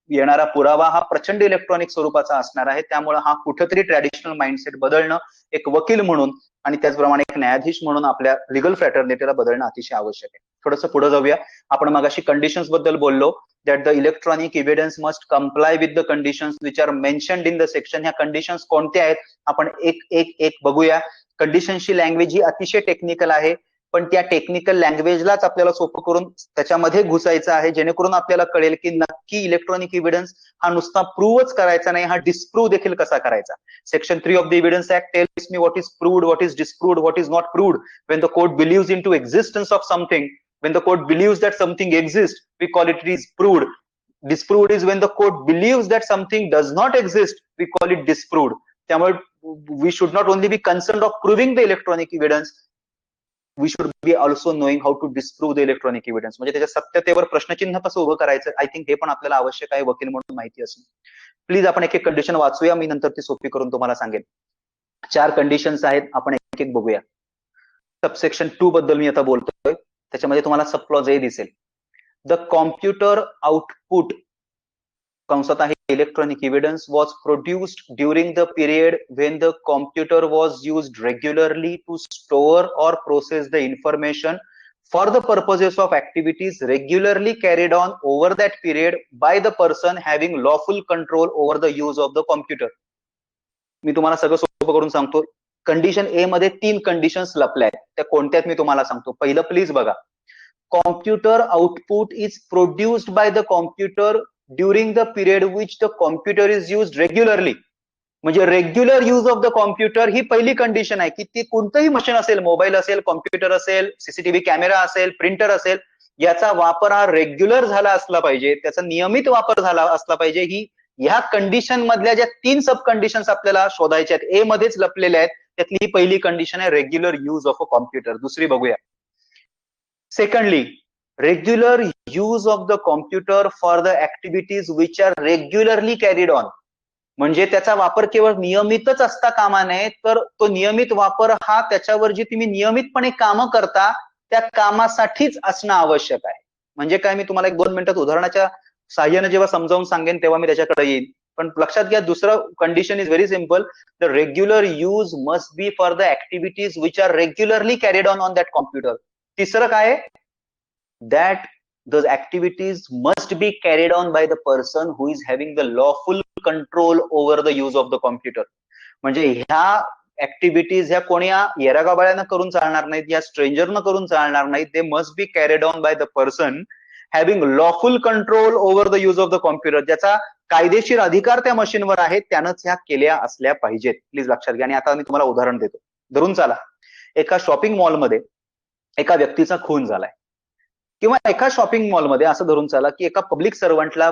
येणारा पुरावा हा प्रचंड इलेक्ट्रॉनिक स्वरूपाचा असणार आहे. त्यामुळे हा कुठेतरी ट्रॅडिशनल माइंडसेट बदलणं एक वकील म्हणून आणि त्याचप्रमाणे एक न्यायाधीश म्हणून आपल्या लिगल फ्रॅटर्निटीला बदलणं अतिशय आवश्यक आहे. थोडंसं पुढे जाऊया. आपण मगाशी कंडिशन्स बद्दल बोललो. that the electronic evidence must comply with the conditions which are mentioned in the section. ह्या कंडिशन्स कोणत्या आहेत आपण एक बघूया. कंडिशनची लँग्वेज ही अतिशय टेक्निकल आहे, पण त्या टेक्निकल लँग्वेजलाच आपल्याला सोपं करून त्याच्यामध्ये घुसायचं आहे, जेणेकरून आपल्याला कळेल की नक्की इलेक्ट्रॉनिक एव्हिडन्स हा नुसता प्रूव्हच करायचा नाही, हा डिस्प्रूव्ह देखील कसा करायचा. Section 3 of the evidence act tells me what is proved, what is disproved, what is not proved. When the court believes in to existence of something, when the court believes that something exists, we call it is proved. Disproved is when the court believes that something does not exist, we call it disproved. त्यामुळे we should not only be concerned of proving the electronic evidence, we should be also knowing how to disprove the electronic evidence. म्हणजे त्याच्या सत्यतेवर प्रश्नचिन्ह कसं उभं करायचं, आय थिंक हे पण आपल्याला आवश्यक आहे वकील म्हणून माहिती असेल. प्लीज आपण एक एक कंडिशन वाचूया, मी नंतर ती सोपी करून तुम्हाला सांगेन. 4 कंडिशन्स आहेत, आपण एक एक बघूया. सबसेक्शन 2 बद्दल मी आता बोलतोय. त्याच्यामध्ये तुम्हाला सब क्लॉज ए दिसेल. द कॉम्प्युटर आउटपुट कंसात आहे electronic evidence was produced during the period when the computer was used regularly to store or process the information for the purposes of activities regularly carried on over that period by the person having lawful control over the use of the computer. मी तुम्हाला सगळं सोपं करून सांगतो. कंडिशन ए मध्ये 3 कंडिशन्स लपल्या आहेत. त्या कोणत्यात मी तुम्हाला सांगतो. पहिलं प्लीज बघा. Computer output is produced by the computer during the period which the computer is used regularly. म्हणजे regular use of the computer ही पहिली कंडिशन आहे की ती कोणतंही मशीन असेल, मोबाईल असेल, कॉम्प्युटर असेल, सीसीटीव्ही कॅमेरा असेल, प्रिंटर असेल, याचा वापर हा रेग्युलर झाला असला पाहिजे, त्याचा नियमित वापर झाला असला पाहिजे. ही ह्या कंडिशन मधल्या ज्या 3 सब कंडिशन्स आपल्याला शोधायच्या आहेत, ए मध्येच लपलेल्या आहेत. त्यातली ही पहिली कंडिशन आहे regular use of a computer. दुसरी बघूया. Secondly, regular use of the computer for the activities which are regularly carried on. म्हणजे त्याचा वापर केवळ नियमितच असता कामा नये, तर तो नियमित वापर हा त्याच्यावर जी तुम्ही नियमितपणे कामं करता त्या कामासाठीच असणं आवश्यक आहे. म्हणजे काय, मी तुम्हाला 1-2 मिनिटात उदाहरणाच्या साहाय्याने जेव्हा समजावून सांगेन तेव्हा मी त्याच्याकडे येईन. पण लक्षात घ्या, दुसरं condition is very simple. The regular use must be for the activities which are regularly carried on that computer. तिसरं काय, that those activities must be carried on by the person who is having the lawful control over the use of the computer. म्हणजे ह्या ऍक्टिव्हिटीज ह्या कोणी येरागाबाळ्यानं करून चालणार नाहीत, या स्ट्रेंजरनं करून चालणार नाहीत. They must be carried on by the person having lawful control over the use of the computer. ज्याचा कायदेशीर अधिकार त्या मशीनवर आहे त्यानंच ह्या केल्या असल्या पाहिजेत. प्लीज लक्षात घ्या. आणि आता मी तुम्हाला उदाहरण देतो. धरून चाला. एका शॉपिंग मॉलमध्ये एका व्यक्तीचा खून झालाय, किंवा एका शॉपिंग मॉलमध्ये असं धरून चाला की एका पब्लिक सर्वंटला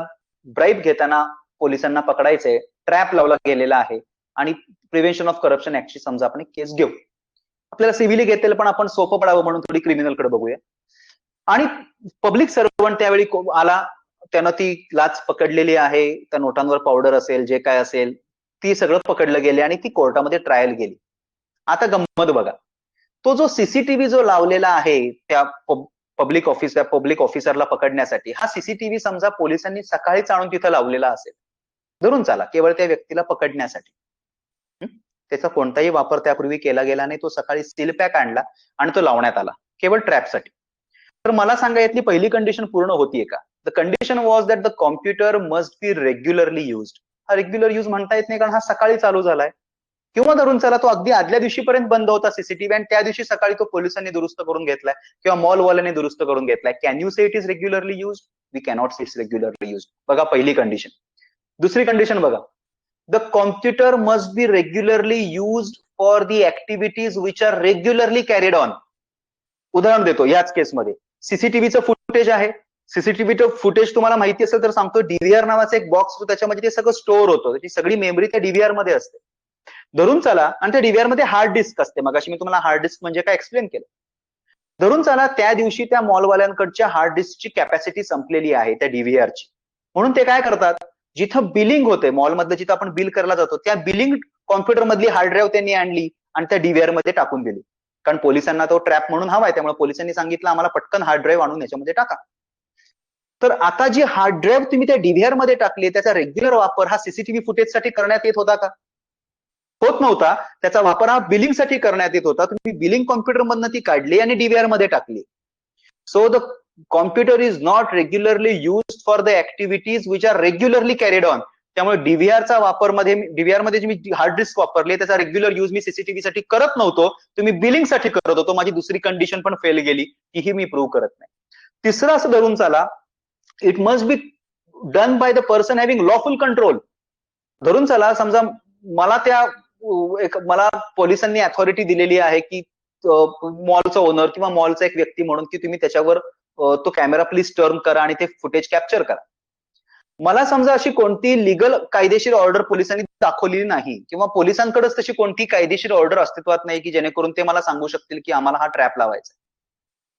ब्राईब घेताना पोलिसांना पकडायचंय, ट्रॅप लावला गेलेला आहे आणि प्रिव्हेन्शन ऑफ करप्शन ऍक्टची समजा आपण केस घेऊ. आपल्याला सिव्हिली घेतील पण आपण सोपं पडावं म्हणून थोडी क्रिमिनलकडे बघूया. आणि पब्लिक सर्वंट त्यावेळी आला, त्यानं ती लाच पकडलेली आहे, त्या नोटांवर पावडर असेल, जे काय असेल ती सगळं पकडलं गेले आणि ती कोर्टामध्ये ट्रायल गेली. आता गंमत बघा. तो जो सीसीटीव्ही जो लावलेला आहे त्या पब्लिक ऑफिसरला पकडण्यासाठी, हा सीसीटीव्ही समजा पोलिसांनी सकाळीच आणून तिथं लावलेला असेल, धरून चाला केवळ त्या व्यक्तीला पकडण्यासाठी, त्याचा कोणताही वापर त्यापूर्वी केला गेला नाही, तो सकाळी स्टील पॅक आणला आणि तो लावण्यात आला केवळ ट्रॅपसाठी, तर मला सांगा यातली पहिली कंडिशन पूर्ण होतीये का? The condition was that the computer must be regularly used. हा रेग्युलर युज म्हणता येत नाही कारण हा सकाळी चालू झालाय, किंवा धरून चला तो अगदी आदल्या दिवशीपर्यंत बंद होता सीसीटीव्ही आणि त्या दिवशी सकाळी तो पोलिसांनी दुरुस्त करून घेतलाय किंवा मॉलवाल्याने दुरुस्त करून घेतलाय. Can you say it is regularly use? We cannot say it's regularly use. बघा पहिली कंडिशन. दुसरी कंडिशन बघा, the computer must be regularly used for the activities which are regularly carried on. उदाहरण देतो याच केसमध्ये, सीसीटीव्हीचं फुटेज आहे, सीसीटीव्हीचं फुटेज तुम्हाला माहिती असेल तर सांगतो, डीव्हीआर नावाचा एक बॉक्स होतो, त्याच्यामध्ये ते सगळं स्टोअर होतं, त्याची सगळी मेमरी त्या डीव्हीआर मध्ये असते, धरून चला, आणि त्या डीव्हीआर मध्ये हार्ड डिस्क असते. मगाशी मी तुम्हाला हार्ड डिस्क म्हणजे काय एक्सप्लेन केलं. धरून चला त्या दिवशी त्या मॉलवाल्यांकडच्या हार्ड डिस्कची कॅपॅसिटी संपलेली आहे त्या डीव्हीआरची, म्हणून ते काय करतात, जिथं बिलिंग होते मॉलमधलं, जिथं आपण बिल करायला जातो, त्या बिलिंग कॉम्प्युटर मधली हार्ड ड्राईव्ह त्यांनी आणली आणि त्या डीव्हीआर मध्ये टाकून दिली, कारण पोलिसांना तो ट्रॅप म्हणून हवाय, त्यामुळे पोलिसांनी सांगितलं आम्हाला पटकन हार्ड ड्राईव्ह आणून याच्यामध्ये टाका. तर आता जी हार्ड ड्राईव्ह तुम्ही त्या डीव्हीआर मध्ये टाकली, त्याचा रेग्युलर वापर हा सीसीटीव्ही फुटेजसाठी करण्यात येत होता का? होत नव्हता. त्याचा वापर हा बिलिंगसाठी करण्यात येत होता. तुम्ही बिलिंग कॉम्प्युटर मधनं ती काढली आणि डीव्हीआर मध्ये टाकली. So the computer is not regularly used for the activities which are regularly carried on. त्यामुळे डीव्हीआरचा वापर मध्ये, डीव्हीआर मध्ये जी मी हार्ड डिस्क वापरली त्याचा रेग्युलर युज मी सीसीटीव्ही साठी करत नव्हतो, तुम्ही बिलिंग साठी करत होतो. माझी दुसरी कंडिशन पण फेल गेली, तीही मी प्रूव्ह करत नाही. तिसरं असं धरून चला, it must be done by the person having lawful control. धरून चला समजा मला पोलिसांनी अथॉरिटी दिलेली आहे की मॉलचा ओनर किंवा मॉलचा एक व्यक्ती म्हणून की तुम्ही त्याच्यावर तो कॅमेरा प्लीज टर्न करा आणि ते फुटेज कॅप्चर करा. मला समजा अशी कोणती लिगल कायदेशीर ऑर्डर पोलिसांनी दाखवलेली नाही, किंवा पोलिसांकडेच तशी कोणती कायदेशीर ऑर्डर अस्तित्वात नाही की जेणेकरून ते मला सांगू शकतील की आम्हाला हा ट्रॅप लावायचा,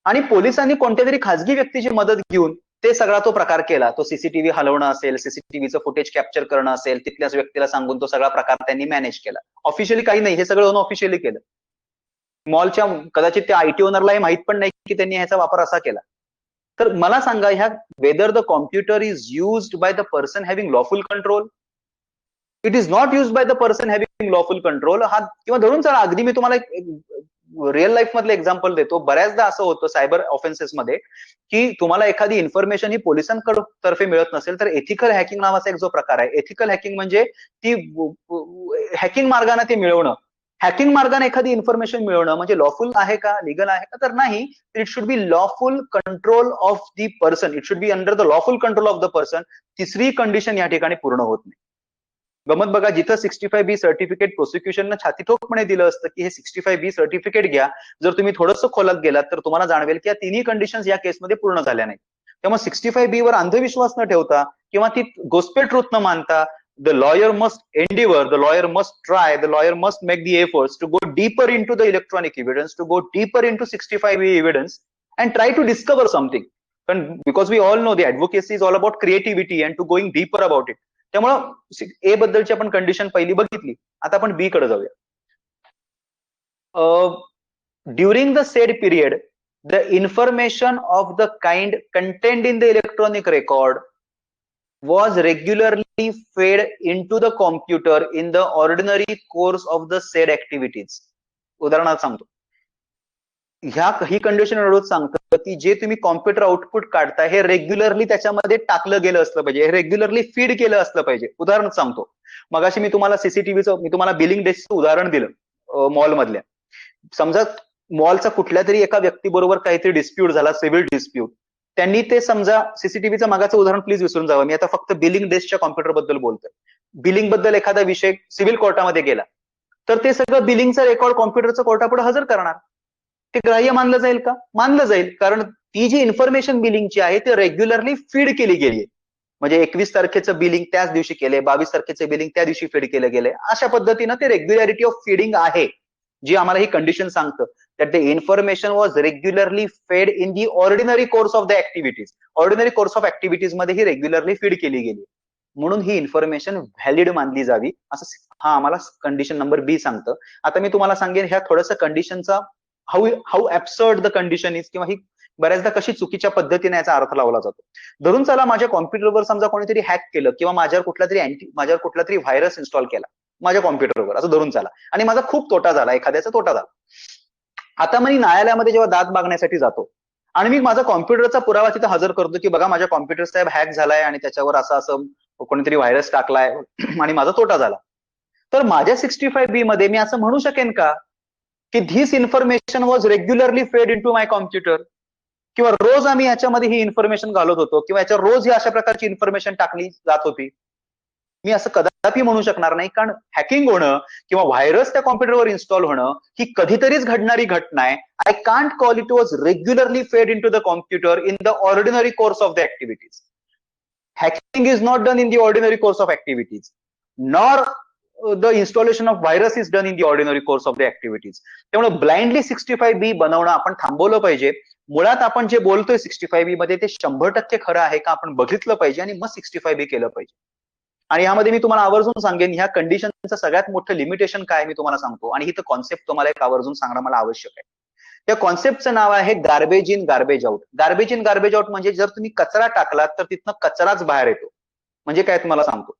आणि पोलिसांनी कोणत्या तरी खाजगी व्यक्तीची मदत घेऊन ते सगळा तो प्रकार केला. तो सीसीटीव्ही हलवणं असेल, सीसीटीव्हीचं फुटेज कॅप्चर करणं असेल, तिथल्याच व्यक्तीला सांगून तो सगळा प्रकार त्यांनी मॅनेज केला. ऑफिशियली काही नाही, हे सगळं अनऑफिशियली केलं. मॉलच्या कदाचित त्या आयटी ओनरलाही माहित पण नाही की त्यांनी ह्याचा वापर असा केला. तर मला सांगा, ह्या whether the computer is used bye the person having lawful control, it is not used bye the person having lawful control. हा किंवा धरून चला, अगदी मी तुम्हाला रिअल लाईफ मधलं एक्झाम्पल देतो. बऱ्याचदा असं होतं सायबर ऑफेन्सेस मध्ये की तुम्हाला एखादी इन्फॉर्मेशन ही पोलिसांतर्फे मिळत नसेल तर एथिकल हॅकिंग नावाचा एक जो प्रकार आहे, एथिकल हॅकिंग म्हणजे ती हॅकिंग मार्गाने ते मिळवणं, हॅकिंग मार्गाने एखादी इन्फॉर्मेशन मिळवणं म्हणजे लॉफुल आहे का, लिगल आहे का? तर नाही. It should B lawful control of the person, it should be under the lawful control of the person. तिसरी कंडिशन या ठिकाणी पूर्ण होत नाही. गमत बघा, जिथं 65B सर्टिफिकेट प्रोसिक्युशननं छातीठोकपणे दिलं असतं की हे 65B सर्टिफिकेट घ्या, जर तुम्ही थोडंसं खोलात गेलात तर तुम्हाला जाणवेल की या तिन्ही कंडिशन्स या केसमध्ये पूर्ण झाल्या नाहीत. त्यामुळे 65B वर अंधविश्वास न ठेवता किंवा ती गोस्पेल ट्रूथ न मानता, the lawyer must endeavor, the lawyer must try, the lawyer must make the efforts to go deeper into the electronic evidence, to go deeper into 65B evidence and try to discover something. Because we all know the advocacy is all about creativity and to going deeper about it. त्यामुळं ए बद्दलची आपण कंडिशन पहिली बघितली. आता आपण बी कडे जाऊया. During the sed period the information of the kind content in the electronic record was regularly fed into the computer in the ordinary course of the said activities. उदाहरणार्थ सांगतो, ही कंडिशन एवढंच सांगतं की जे तुम्ही कॉम्प्युटर आउटपुट काढताय हे रेग्युलरली त्याच्यामध्ये टाकलं गेलं असलं पाहिजे, हे रेग्युलरली फीड केलं असलं पाहिजे. उदाहरण सांगतो, मगाशी मी तुम्हाला सीसीटीव्हीचं, मी तुम्हाला बिलिंग डेस्कचं उदाहरण दिलं मॉल मधल्या. समजा मॉलचा कुठल्या तरी एका व्यक्तीबरोबर काहीतरी डिस्प्यूट झाला, सिव्हिल डिस्प्यूट, त्यांनी ते समजा सीसीटीव्हीचं मागाचं उदाहरण प्लीज विसरून जावं, मी आता फक्त बिलिंग डेस्कच्या कॉम्प्युटर बद्दल बोलतोय. बिलिंग बद्दल एखादा विषय सिव्हिल कोर्टामध्ये गेला तर ते सगळं बिलिंगचा रेकॉर्ड कॉम्प्युटरचं कोर्टापुढे हजर करणार. ते ग्राह्य मानलं जाईल का? मानलं जाईल, कारण ती जी इन्फॉर्मेशन बिलिंगची आहे ती रेग्युलरली फीड केली गेली. म्हणजे 21 तारखेचं बिलिंग त्याच दिवशी केलंय, 22 तारखेचं बिलिंग त्या दिवशी फीड केलं गेलंय. अशा पद्धतीनं ते रेग्युलॅरिटी ऑफ फीडिंग आहे, जी आम्हाला ही कंडिशन सांगतं that the information was regularly fed in the ordinary course of the activities. Ordinary course of activities मध्ये ही रेग्युलरली फीड केली गेली, म्हणून ही इन्फॉर्मेशन व्हॅलिड मानली जावी, असं हा आम्हाला कंडिशन नंबर बी सांगतं. आता मी तुम्हाला सांगेन ह्या थोडंसं कंडिशनचा हाऊ ऍब्सर्ड द कंडिशन इज, किंवा ही बऱ्याचदा कशी चुकीच्या पद्धतीने याचा अर्थ लावला जातो. धरून चला माझ्या कॉम्प्युटरवर समजा कोणीतरी हॅक केलं किंवा माझ्यावर कुठला तरी व्हायरस इन्स्टॉल केला माझ्या कॉम्प्युटरवर, असं धरून चला, आणि माझा खूप तोटा झाला, एखाद्याचा तोटा झाला. आता मी न्यायालयामध्ये जेव्हा दाद मागण्यासाठी जातो आणि मी माझा कॉम्प्युटरचा पुरावा तिथे हजर करतो की बघा माझ्या कॉम्प्युटर साहेब हॅक झालाय आणि त्याच्यावर असं कोणीतरी व्हायरस टाकलाय आणि माझा तोटा झाला, तर माझ्या 65B मध्ये मी असं म्हणू शकेन का की this information was regularly fed into my computer, किंवा रोज आम्ही याच्यामध्ये ही इन्फॉर्मेशन घालत होतो किंवा याच्यावर रोज ही अशा प्रकारची इन्फॉर्मेशन टाकली जात होती? मी असं कदापि म्हणू शकणार नाही, कारण हॅकिंग होणं किंवा व्हायरस त्या कॉम्प्युटरवर इन्स्टॉल होणं ही कधीतरीच घडणारी घटना आहे. I can't call it was regularly fed in to the computer in the ordinary course of the activities. Hacking is not done in the ordinary course of activities, nor the installation of virus is done in the ordinary course of the activities. त्यामुळे ब्लाइंडली 65B बनवणं आपण थांबवलं पाहिजे. मुळात आपण जे बोलतोय 65B मध्ये ते 100% खरं आहे का आपण बघितलं पाहिजे आणि मग 65B केलं पाहिजे. आणि यामध्ये मी तुम्हाला आवर्जून सांगेन ह्या कंडिशनचं सगळ्यात मोठं लिमिटेशन काय मी तुम्हाला सांगतो, आणि ही तर कॉन्सेप्ट तुम्हाला एक आवर्जून सांगणं मला आवश्यक आहे. त्या कॉन्सेप्टचं नाव आहे garbage in garbage out. Garbage in garbage out म्हणजे जर तुम्ही कचरा टाकलात तर तिथनं कचराच बाहेर येतो. म्हणजे काय तुम्हाला सांगतो,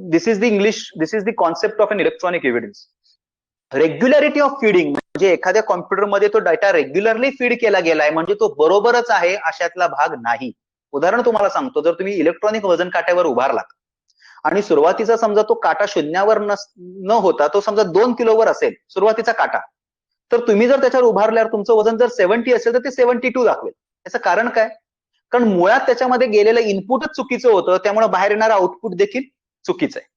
this is the concept of an electronic evidence. Regularity of feeding म्हणजे एखाद्या कॉम्प्युटरमध्ये तो डाटा रेग्युलरली फीड केला गेलाय म्हणजे तो बरोबरच आहे अशातला भाग नाही. उदाहरण तुम्हाला सांगतो, जर तुम्ही इलेक्ट्रॉनिक वजन काट्यावर उभारलात आणि सुरुवातीचा समजा तो काटा शून्यावर न होता तो समजा 2 किलोवर असेल सुरुवातीचा काटा, तर तुम्ही जर त्याच्यावर उभारल्यावर तुमचं वजन जर 70 असेल तर ते 72 दाखवेल. याचं कारण काय? कारण मुळात त्याच्यामध्ये गेलेलं इनपुटच चुकीचं होतं, त्यामुळे बाहेर येणारं आउटपुट देखील चुकीचं आहे.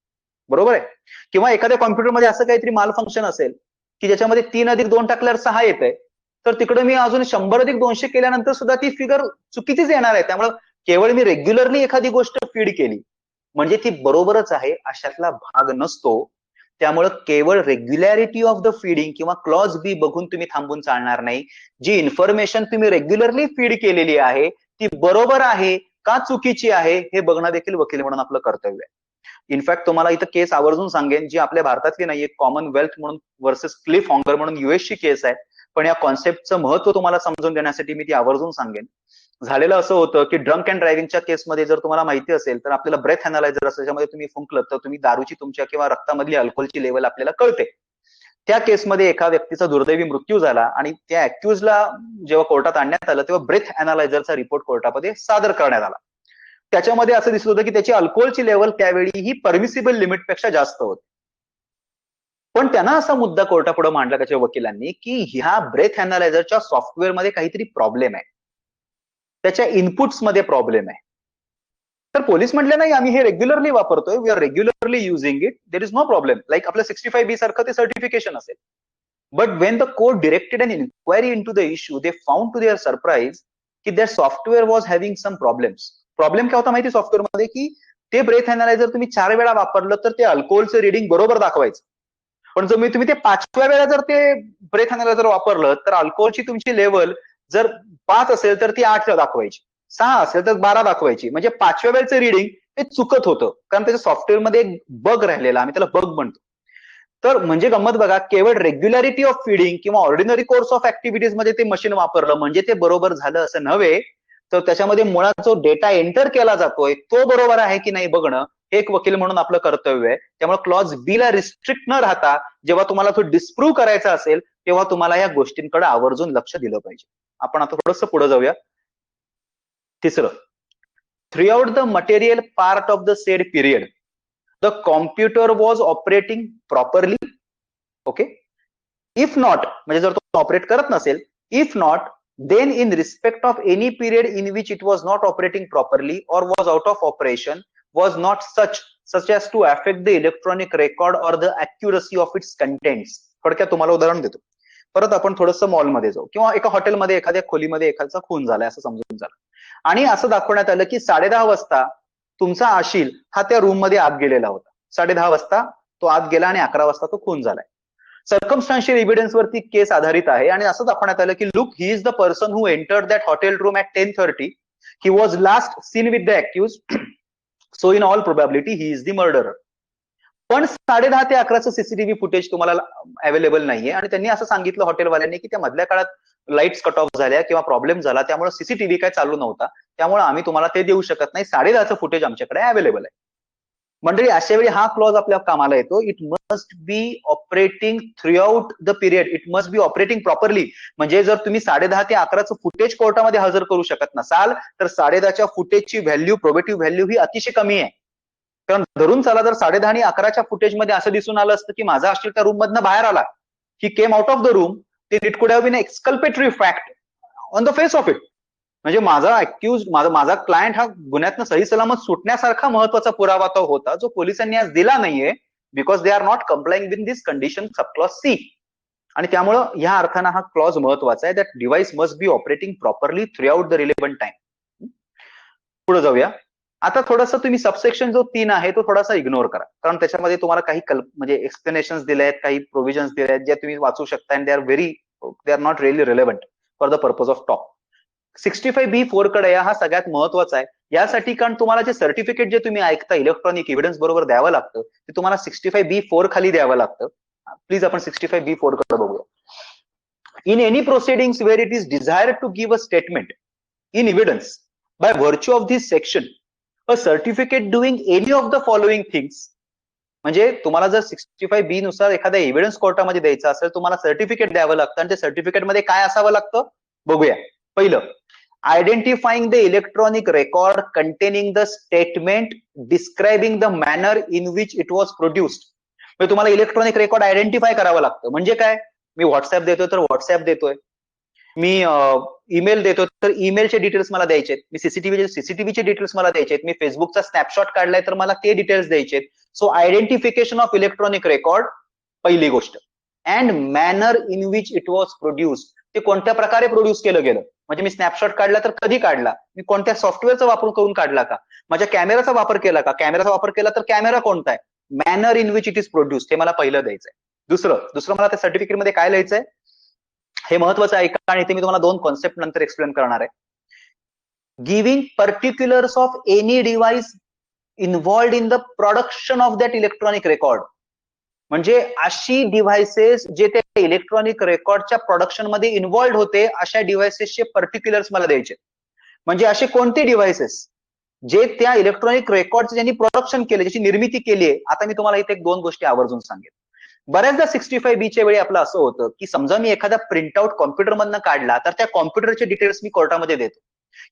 बरोबर आहे? किंवा एखाद्या कॉम्प्युटरमध्ये असं काहीतरी माल फंक्शन असेल की ज्याच्यामध्ये 3+2 टाकल्यावर 6 येत आहे, तर तिकडे मी अजून 100+200 केल्यानंतर सुद्धा ती फिगर चुकीचीच येणार आहे. त्यामुळे केवळ मी रेग्युलरली एखादी गोष्ट फीड केली म्हणजे ती बरोबरच आहे अशातला भाग नसतो. त्यामुळे केवळ रेग्युलॅरिटी ऑफ द फीडिंग किंवा क्लॉज बी बघून तुम्ही थांबून चालणार नाही. जी इन्फॉर्मेशन तुम्ही रेग्युलरली फीड केलेली आहे ती बरोबर आहे का चुकीची आहे हे बघणं देखील वकील म्हणून आपलं कर्तव्य आहे. इनफॅक्ट तुम्हाला इथं केस आवर्जून सांगेन जी आपल्या भारतातली नाहीये, कॉमनवेल्थ म्हणून वर्सेस क्लिफ हॉंगर म्हणून युएसची केस आहे, पण या कॉन्सेप्टचं महत्व तुम्हाला समजून देण्यासाठी मी ती आवर्जून सांगेन. झालेलं असं होतं की ड्रंक अँड ड्रायव्हिंगच्या केसमध्ये जर तुम्हाला माहिती असेल तर आपल्याला ब्रेथ अनालायझर असं त्याच्यामध्ये तुम्ही फुंकलं तर तुम्ही दारूची तुमच्या किंवा रक्तामधली अल्कोहोलची लेवल आपल्याला कळते. त्या केसमध्ये एका व्यक्तीचा दुर्दैवी मृत्यू झाला आणि त्या अॅक्युजला जेव्हा कोर्टात आणण्यात आलं तेव्हा ब्रेथ अनालायझरचा रिपोर्ट कोर्टामध्ये सादर करण्यात आला. त्याच्यामध्ये असं दिसत होतं की त्याची अल्कोहोलची लेवल त्यावेळी ही परमिसिबल लिमिटपेक्षा जास्त होती. पण त्यांना असा मुद्दा कोर्टापुढे मांडला त्याच्या वकिलांनी की ह्या ब्रेथ अनालायझरच्या सॉफ्टवेअरमध्ये काहीतरी प्रॉब्लेम आहे, त्याच्या इनपुट्स मध्ये प्रॉब्लेम आहे. तर पोलीस म्हटले नाही आम्ही हे रेग्युलरली वापरतोय, we are regularly using it, there is no problem. Like आपलं 65B सारखं ते सर्टिफिकेशन असेल. But when the court directed an inquiry in to the issue they found to their surprise की their software was having some problems. Problem काय होता माहिती सॉफ्टवेअरमध्ये की ते ब्रेथ अनालायझर तुम्ही 4 वेळा वापरलं तर ते अल्कोहोलचं रिडिंग बरोबर दाखवायचं, पण जर तुम्ही ते 5व्या वेळा जर ते ब्रेथ अनालायझर वापरलं तर अल्कोहोलची तुमची लेवल जर 5 असेल तर ती 8 दाखवायची, 6 असेल तर 12 दाखवायची. म्हणजे 5व्या वेळेचं रिडिंग ते चुकत होतं कारण त्याच्या सॉफ्टवेअरमध्ये एक बग राहिलेला, आम्ही त्याला बग म्हणतो. तर म्हणजे गंमत बघा, केवळ रेग्युलॅरिटी ऑफ फीडिंग किंवा ऑर्डिनरी कोर्स ऑफ ऍक्टिव्हिटीज मध्ये ते मशीन वापरलं म्हणजे ते बरोबर झालं असं नव्हे, तर त्याच्यामध्ये मुळात जो डेटा एंटर केला जातोय तो बरोबर आहे की नाही बघणं हे एक वकील म्हणून आपलं कर्तव्य आहे. त्यामुळे क्लॉज बी ला रिस्ट्रिक्ट न राहता जेव्हा तुम्हाला तो डिस्प्रूव्ह करायचा असेल तेव्हा तुम्हाला या गोष्टींकडे आवर्जून लक्ष दिलं पाहिजे. आपण आता थोडंसं पुढे जाऊया. तिसरं, throughout the material part of the sed period the computer was operating properly. Okay, if not म्हणजे जर तो ऑपरेट करत नसेल, if not then in respect of any period in which it was not operating properly or was out of operation was not such as to affect the electronic record or the accuracy of its contents. थोडक्यात तुम्हाला उदाहरण देतो. परत आपण थोडंसं मॉलमध्ये जाऊ किंवा एका हॉटेलमध्ये एखाद्या खोलीमध्ये एखाद्याचा खून झालाय असं समजून झालं आणि असं दाखवण्यात आलं की 10:30 वाजता तुमचा आशिल हा त्या रूम मध्ये आत गेलेला होता. 10:30 वाजता तो आत गेला आणि 11 वाजता तो खून झालाय. सर्कमस्टान्शियल एव्हिडन्स वरती केस आधारित आहे आणि असं दाखवण्यात आलं की look, he is the person who entered that hotel room at 10:30. He was last seen with the accused, so in all probability he is the murderer. पण 10:30 ते 11चं सीसीटीव्ही फुटेज तुम्हाला अवेलेबल नाहीये आणि त्यांनी असं सांगितलं हॉटेलवाल्यांनी की त्या मधल्या काळात लाईट्स कट ऑफ झाल्या किंवा प्रॉब्लेम झाला त्यामुळे सीसीटीव्ही काय चालू नव्हता, त्यामुळे आम्ही तुम्हाला ते देऊ शकत नाही, 10:30चं फुटेज आमच्याकडे अवेलेबल आहे. मंडळी अशा वेळी हा क्लॉज आपल्या कामाला येतो. It must be operating through out the period, it must be operating properly. म्हणजे जर तुम्ही 10:30 ते 11चं फुटेज कोर्टामध्ये हजर करू शकत नसाल तर 10:30च्या फुटेजची व्हॅल्यू, प्रोबेटिव्ह व्हॅल्यू ही अतिशय कमी आहे. कारण धरून चला जर 10:30 आणि 11च्या फुटेजमध्ये असं दिसून आलं असतं की माझा अश्लील त्या रूम मधनं बाहेर आला, he came out of the room, it could have been exculpatory fact on the face of it. म्हणजे माझा अक्यूज, माझा क्लायंट हा गुन्ह्यातनं सही सलामत सुटण्यासारखा महत्वाचा पुरावा तो होता जो पोलिसांनी आज दिला नाहीये, because they are not complying with this condition sub clause C. आणि त्यामुळं ह्या अर्थानं हा क्लॉज महत्वाचा आहे, that device must be operating properly throughout the relevant time. पुढे जाऊया. आता थोडंसं तुम्ही सबसेक्शन जो 3 आहे तो थोडासा इग्नोर करा, कारण त्याच्यामध्ये तुम्हाला काही म्हणजे एक्सप्लेनेशन दिले आहेत, काही प्रोव्हिजन्स दिले आहेत, जे तुम्ही वाचू शकता and they are not really relevant for the purpose of talk. 65B4 कडे हा सगळ्यात महत्वाचा आहे यासाठी, कारण तुम्हाला जे सर्टिफिकेट जे तुम्ही ऐकता इलेक्ट्रॉनिक एव्हिडन्स बरोबर द्यावं लागतं ते तुम्हाला 65B4 खाली द्यावं लागतं. प्लीज आपण 65B4 कडे बघूया. In any proceedings where it is desired to give a statement in evidence by virtue of this section a certificate doing any of the following things. म्हणजे तुम्हाला जर 65B नुसार एखाद्या एव्हिडन्स कोर्टामध्ये द्यायचं असेल तुम्हाला सर्टिफिकेट द्यावं लागतं आणि त्या सर्टिफिकेटमध्ये काय असावं लागतं बघूया. पहिलं, identifying the electronic record containing the statement describing the manner in which it was produced. म्हणजे तुम्हाला इलेक्ट्रॉनिक रेकॉर्ड आयडेंटिफाय करावं लागतं. म्हणजे काय, मी व्हॉट्सअप देतोय तर व्हॉट्सअप देतोय, मी ईमेल देतोय तर ईमेलचे डिटेल्स मला द्यायचे, मी सीसीटीव्हीचे डिटेल्स मला द्यायचे, मी फेसबुकचा स्नॅपशॉट काढलाय तर मला ते डिटेल्स द्यायचे. So identification of electronic record पहिली गोष्ट. And manner in which it was produced, ते कोणत्या प्रकारे प्रोड्यूस केलं गेलं. म्हणजे मी स्नॅपशॉट काढला तर कधी काढला, मी कोणत्या सॉफ्टवेअरचा वापर करून काढला का, माझ्या कॅमेराचा वापर केला का, कॅमेराचा वापर केला तर कॅमेरा कोणता आहे, manner in which it is produced हे मला पहिलं द्यायचंय. दुसरं मला त्या सर्टिफिकेटमध्ये काय लिहायचंय हे महत्वाचं आहे का, आणि इथे मी तुम्हाला 2 कॉन्सेप्ट नंतर एक्सप्लेन करणार आहे. Giving particulars of any device involved in the production of that electronic record. म्हणजे अशी डिव्हाइसेस जे त्या इलेक्ट्रॉनिक रेकॉर्डच्या प्रोडक्शन मध्ये इन्व्हॉल्ड होते अशा डिव्हाइसेसचे पर्टिक्युलर्स मला द्यायचे. म्हणजे असे कोणते डिव्हाइसेस जे त्या इलेक्ट्रॉनिक रेकॉर्डचं ज्यांनी प्रोडक्शन केले, ज्याची निर्मिती केली आहे. आता मी तुम्हाला इथे 2 गोष्टी आवर्जून सांगेन. बऱ्याचदा 65B वेळी आपलं असं होतं की समजा मी एखादा प्रिंटआउट कॉम्प्युटर मधनं काढला तर त्या कॉम्प्युटरचे डिटेल्स मी कोर्टामध्ये देतो,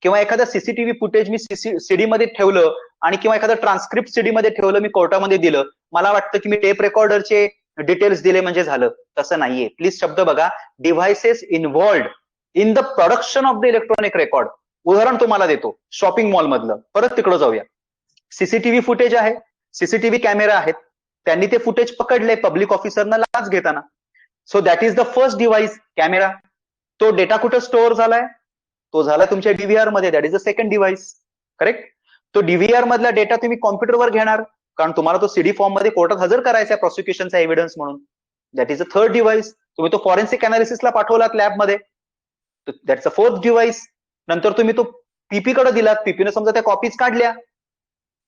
किंवा एखादा सीसीटीव्ही फुटेज मी सीडी मध्ये ठेवलं आणि किंवा एखादं ट्रान्स्क्रिप्ट सीडी मध्ये ठेवलं मी कोर्टामध्ये दिलं, मला वाटतं की मी टेप रेकॉर्डरचे डिटेल्स दिले म्हणजे झालं. तसं नाहीये. प्लीज शब्द बघा, devices involved in the production of the electronic record. उदाहरण तुम्हाला देतो शॉपिंग मॉल मधलं, परत तिकडं जाऊया. सीसीटीव्ही फुटेज आहे, सीसीटीव्ही कॅमेरा आहेत, त्यांनी ते फुटेज पकडले पब्लिक ऑफिसरना लाच घेताना. So that is the first device, camera. तो डेटा कुठं स्टोअर झालाय, तो झाला तुमच्या डीव्हीआर मध्ये, that is the second device. Correct. तो डीव्हीआर मधला डेटा तुम्ही कॉम्प्युटरवर घेणार, कारण तुम्हाला तो सीडी फॉर्म मध्ये कोर्टात हजर करायचा आहे प्रॉसिक्युशनचा एव्हिडन्स म्हणून. That is a third device. तुम्ही तो फॉरेन्सिक अनालिसिसला पाठवलात लॅबमध्ये, दॅट्स अ फोर्थ डिव्हाइस. नंतर तुम्ही तो पीपी कडे दिलात, पीपीने समजा त्या कॉपीज काढल्या